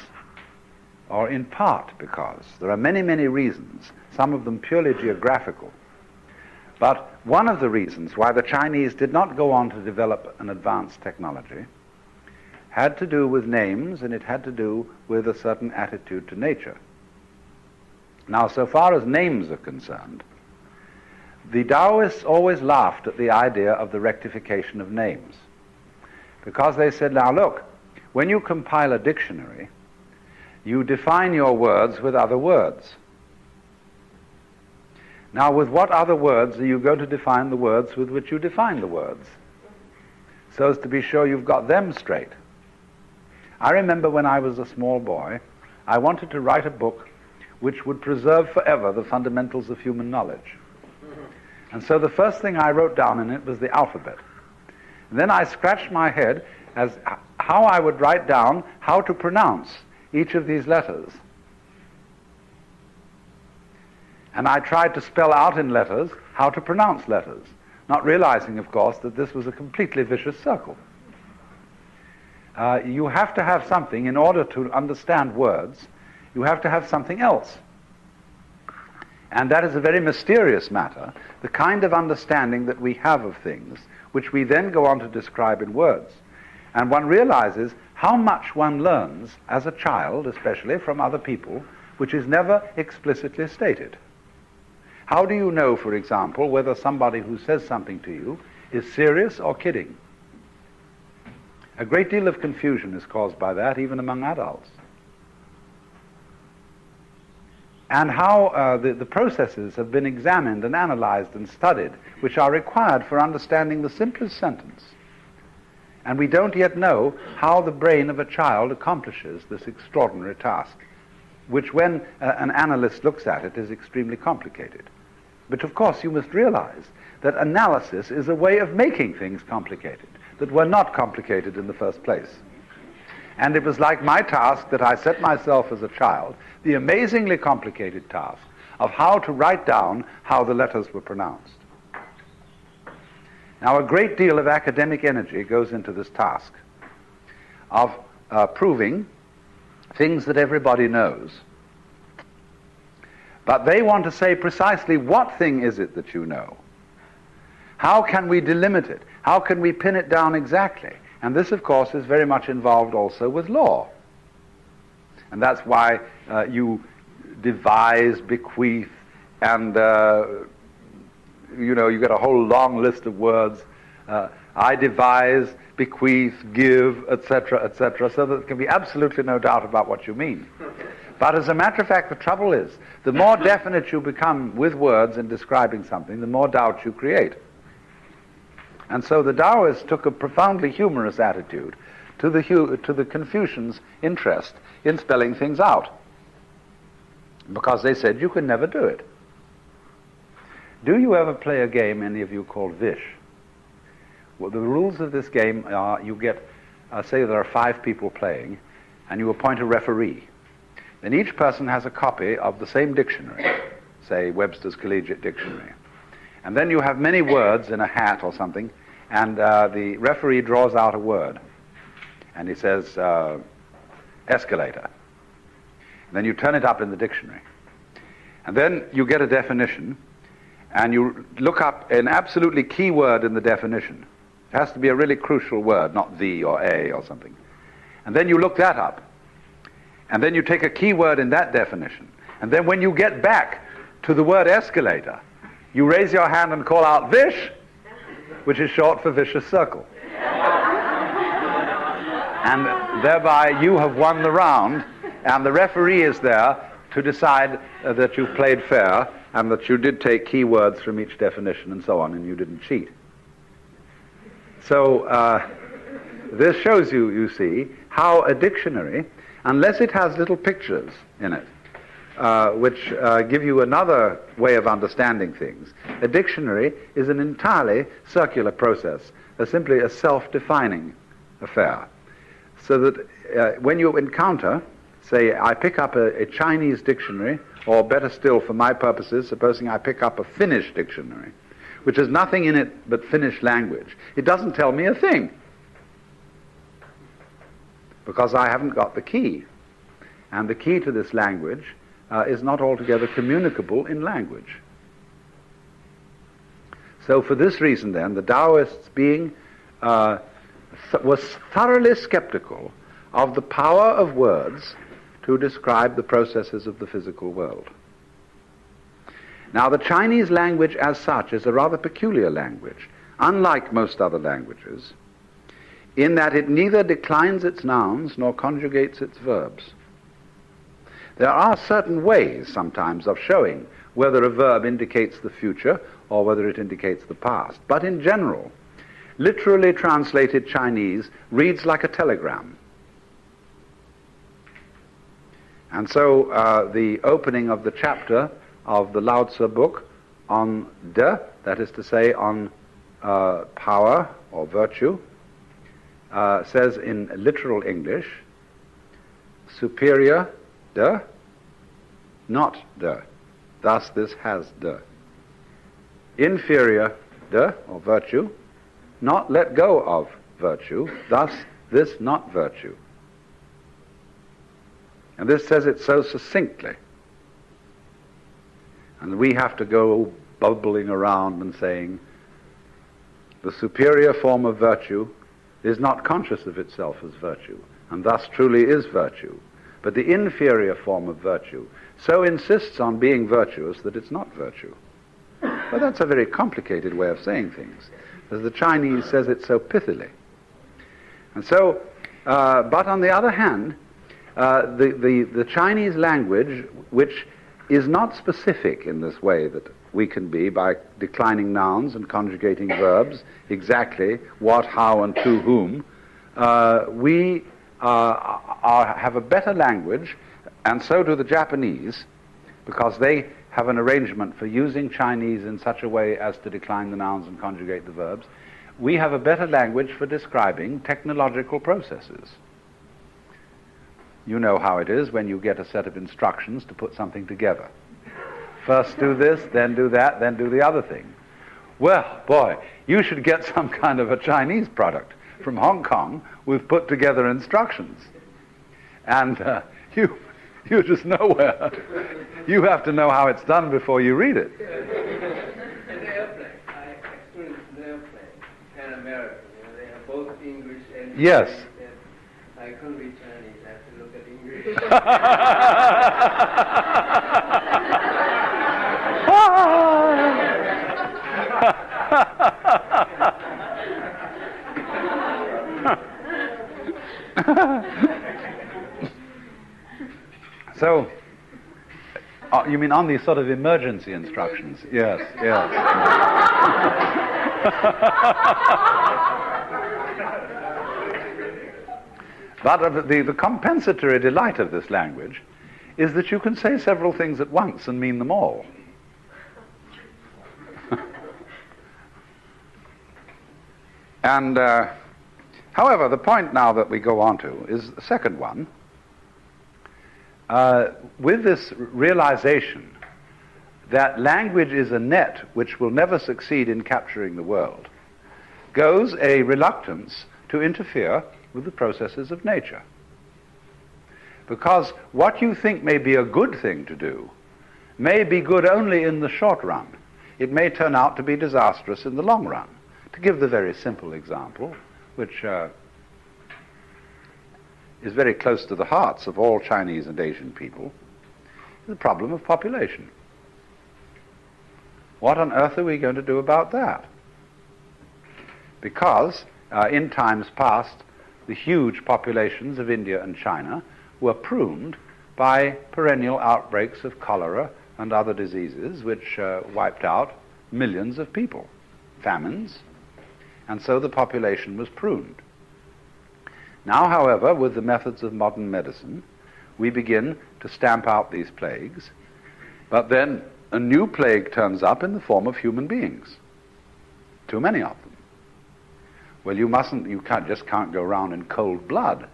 or in part because, there are many, many reasons, some of them purely geographical. But one of the reasons why the Chinese did not go on to develop an advanced technology had to do with names, and it had to do with a certain attitude to nature. Now, so far as names are concerned, the Taoists always laughed at the idea of the rectification of names, because they said, now look, when you compile a dictionary, you define your words with other words. Now, with what other words are you going to define the words with which you define the words, so as to be sure you've got them straight? I remember when I was a small boy, I wanted to write a book which would preserve forever the fundamentals of human knowledge. And so the first thing I wrote down in it was the alphabet. And then I scratched my head as how I would write down how to pronounce each of these letters. And I tried to spell out in letters how to pronounce letters, not realizing, of course, that this was a completely vicious circle. You have to have something, in order to understand words, you have to have something else. And that is a very mysterious matter, the kind of understanding that we have of things, which we then go on to describe in words. And one realizes how much one learns as a child, especially from other people, which is never explicitly stated. How do you know, for example, whether somebody who says something to you is serious or kidding? A great deal of confusion is caused by that, even among adults. And how the processes have been examined and analyzed and studied, which are required for understanding the simplest sentence. And we don't yet know how the brain of a child accomplishes this extraordinary task, which when an analyst looks at it is extremely complicated. But of course you must realize that analysis is a way of making things complicated, that were not complicated in the first place. And it was like my task that I set myself as a child, the amazingly complicated task of how to write down how the letters were pronounced. Now, a great deal of academic energy goes into this task of proving things that everybody knows. But they want to say precisely what thing is it that you know? How can we delimit it? How can we pin it down exactly? And this, of course, is very much involved also with law. And that's why you devise, bequeath, and you get a whole long list of words I devise, bequeath, give, etc., so that there can be absolutely no doubt about what you mean. But as a matter of fact, the trouble is, the more definite you become with words in describing something, the more doubt you create. And so the Taoists took a profoundly humorous attitude to the Confucians' interest in spelling things out, because they said you can never do it. Do you ever play a game, any of you, called Vish? Well, the rules of this game are you get, say there are 5 people playing, and you appoint a referee. Then each person has a copy of the same dictionary, say Webster's Collegiate Dictionary. And then you have many words in a hat or something, and the referee draws out a word. And he says, escalator. And then you turn it up in the dictionary. And then you get a definition, and you look up an absolutely key word in the definition. It has to be a really crucial word, not the or a or something. And then you look that up. And then you take a key word in that definition. And then when you get back to the word escalator, you raise your hand and call out Vish, which is short for vicious circle. And thereby you have won the round, and the referee is there to decide that you've played fair and that you did take key words from each definition and so on, and you didn't cheat. So this shows you, you see, how a dictionary, unless it has little pictures in it, which give you another way of understanding things, a dictionary is an entirely circular process, simply a self-defining affair. So that when you encounter, say, I pick up a Chinese dictionary, or better still for my purposes, supposing I pick up a Finnish dictionary, which has nothing in it but Finnish language, it doesn't tell me a thing, because I haven't got the key. And the key to this language is not altogether communicable in language. So for this reason then, the Taoists was thoroughly skeptical of the power of words to describe the processes of the physical world. Now, the Chinese language as such is a rather peculiar language, unlike most other languages, in that it neither declines its nouns nor conjugates its verbs. There are certain ways sometimes of showing whether a verb indicates the future or whether it indicates the past. But in general, literally translated Chinese reads like a telegram. And so the opening of the chapter of the Lao Tzu book on de, that is to say on power or virtue, says in literal English, superior de, not de. Thus this has de. Inferior de, or virtue, not let go of virtue. Thus this not virtue. And this says it so succinctly. And we have to go bubbling around and saying, the superior form of virtue is not conscious of itself as virtue, and thus truly is virtue. But the inferior form of virtue so insists on being virtuous that it's not virtue. Well, that's a very complicated way of saying things, as the Chinese says it so pithily. And so, but on the other hand, the Chinese language, which is not specific in this way that we can be by declining nouns and conjugating verbs, exactly what, how, and to whom, we have a better language, and so do the Japanese, because they have an arrangement for using Chinese in such a way as to decline the nouns and conjugate the verbs. We have a better language for describing technological processes. You know how it is when you get a set of instructions to put something together. First do this, then do that, then do the other thing. Well, boy, you should get some kind of a Chinese product from Hong Kong with put together instructions. And you're just nowhere. You have to know how it's done before you read it. In the airplane, I experienced an airplane, Pan American. They have both English and Yes. Chinese. And I couldn't read Chinese. I had to look at English. So, you mean on these sort of emergency instructions? Yes, yes. But the compensatory delight of this language is that you can say several things at once and mean them all. And, however, the point now that we go on to is the second one. With this realization that language is a net which will never succeed in capturing the world, goes a reluctance to interfere with the processes of nature. Because what you think may be a good thing to do may be good only in the short run. It may turn out to be disastrous in the long run. To give the very simple example, which is very close to the hearts of all Chinese and Asian people, the problem of population. What on earth are we going to do about that? Because in times past, the huge populations of India and China were pruned by perennial outbreaks of cholera and other diseases which wiped out millions of people, famines, and so the population was pruned. Now, however, with the methods of modern medicine, we begin to stamp out these plagues, but then a new plague turns up in the form of human beings. Too many of them. Well, you just can't go around in cold blood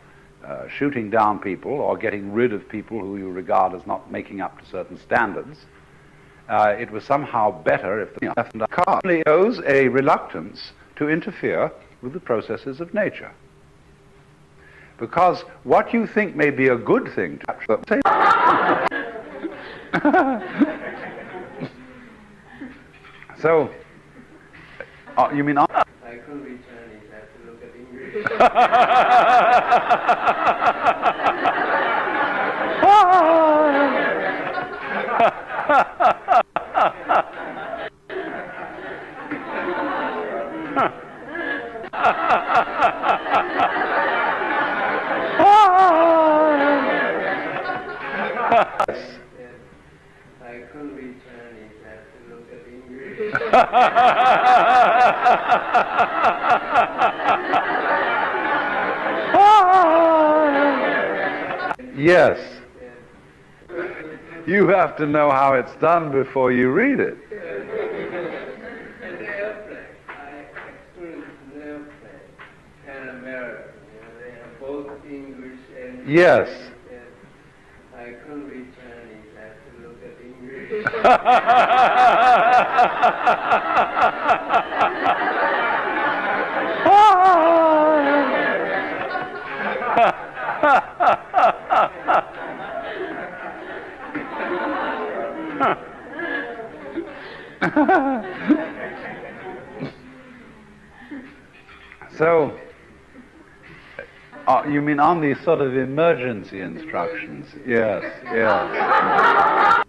shooting down people or getting rid of people who you regard as not making up to certain standards. It was somehow better if the car shows a reluctance to interfere with the processes of nature. Because what you think may be a good thing to say. So, you mean I couldn't read Chinese, I have to look at English. I couldn't read Chinese, I have to look at English. Yes. You have to know how it's done before you read it. And the airplane, I experienced an airplane, Pan American, they have both English and Yes. I couldn't read Chinese, I have to look at English. So, you mean on these sort of emergency instructions? Yes, yes.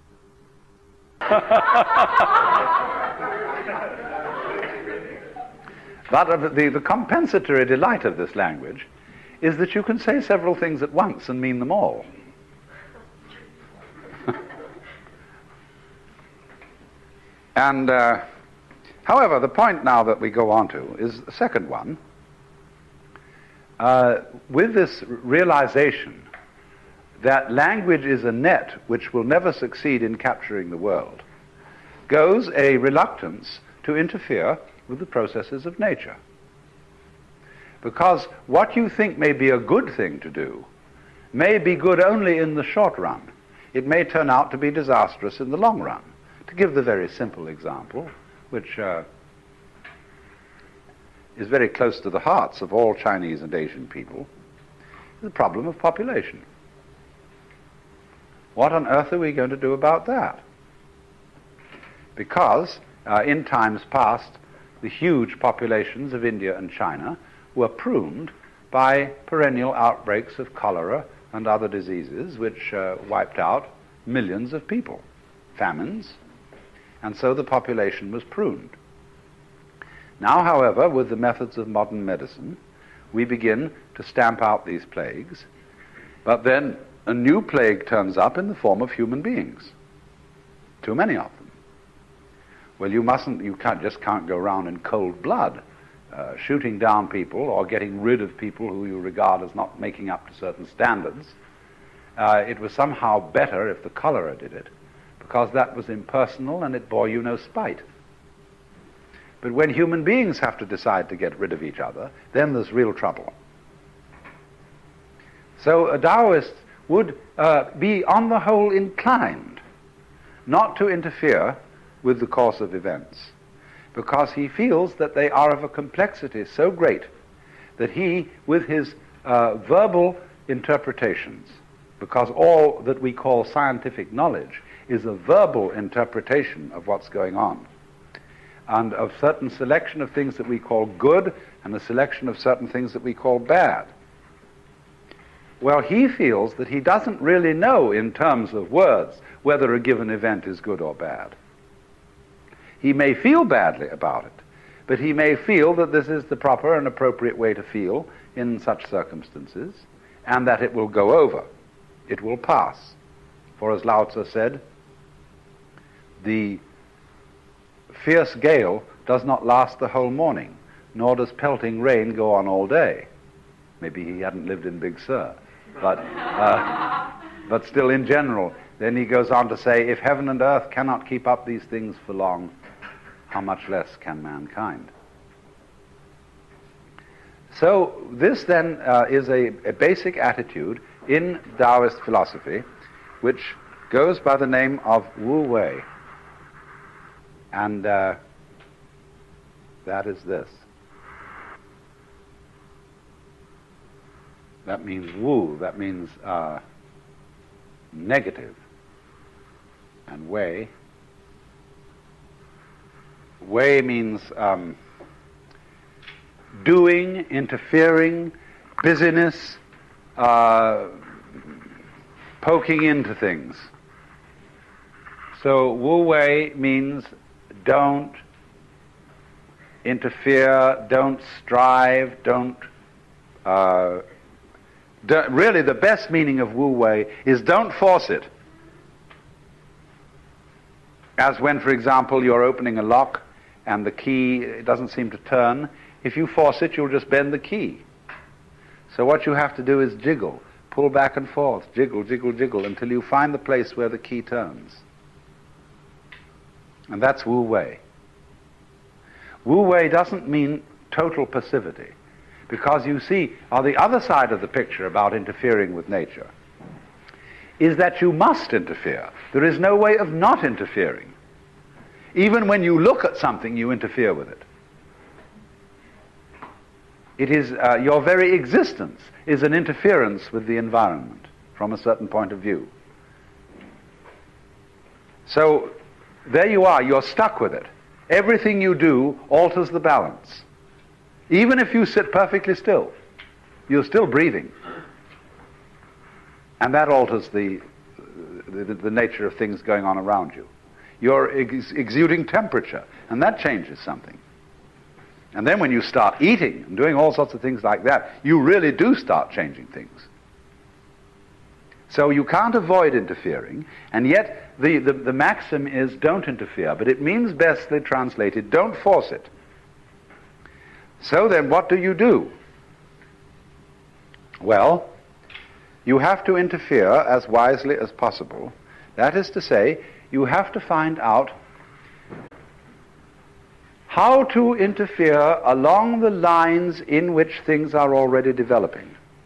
But the compensatory delight of this language is that you can say several things at once and mean them all. And, however, the point now that we go on to is the second one. With this realization that language is a net which will never succeed in capturing the world, goes a reluctance to interfere with the processes of nature. Because what you think may be a good thing to do may be good only in the short run. It may turn out to be disastrous in the long run. To give the very simple example, which is very close to the hearts of all Chinese and Asian people, the problem of population. What on earth are we going to do about that? Because in times past, the huge populations of India and China were pruned by perennial outbreaks of cholera and other diseases which wiped out millions of people, famines, and so the population was pruned. Now, however, with the methods of modern medicine, we begin to stamp out these plagues, but then a new plague turns up in the form of human beings. Too many of them. Well, you can't go around in cold blood shooting down people or getting rid of people who you regard as not making up to certain standards. It was somehow better if the cholera did it, because that was impersonal and it bore you no spite. But when human beings have to decide to get rid of each other, then there's real trouble. So a Taoist would be on the whole inclined not to interfere with the course of events, because he feels that they are of a complexity so great that he, with his verbal interpretations, because all that we call scientific knowledge is a verbal interpretation of what's going on, and of certain selection of things that we call good and a selection of certain things that we call bad. Well, he feels that he doesn't really know in terms of words whether a given event is good or bad. He may feel badly about it, but he may feel that this is the proper and appropriate way to feel in such circumstances, and that it will go over. It will pass. For as Lao Tzu said, the fierce gale does not last the whole morning, nor does pelting rain go on all day. Maybe he hadn't lived in Big Sur, but still in general. Then he goes on to say, if heaven and earth cannot keep up these things for long, how much less can mankind? So this then is a basic attitude in Taoist philosophy, which goes by the name of Wu Wei. And that is this. That means Wu, that means negative. And Wei. Wei means doing, interfering, busyness, poking into things. So Wu Wei means don't interfere, don't strive, really the best meaning of Wu Wei is don't force it. As when, for example, you're opening a lock and the key doesn't seem to turn. If you force it, you'll just bend the key. So what you have to do is jiggle, pull back and forth, jiggle, jiggle, jiggle, until you find the place where the key turns. And that's Wu Wei. Wu Wei doesn't mean total passivity, because you see, on the other side of the picture about interfering with nature, is that you must interfere. There is no way of not interfering. Even when you look at something, you interfere with it. It is your very existence is an interference with the environment from a certain point of view. So there you are, you're stuck with it. Everything you do alters the balance. Even if you sit perfectly still, you're still breathing. And that alters the nature of things going on around you. You're exuding temperature, and that changes something. And then when you start eating and doing all sorts of things like that, you really do start changing things. So you can't avoid interfering, and yet the maxim is don't interfere, but it means bestly translated, don't force it. So then what do? Well, you have to interfere as wisely as possible. That is to say, you have to find out how to interfere along the lines in which things are already developing.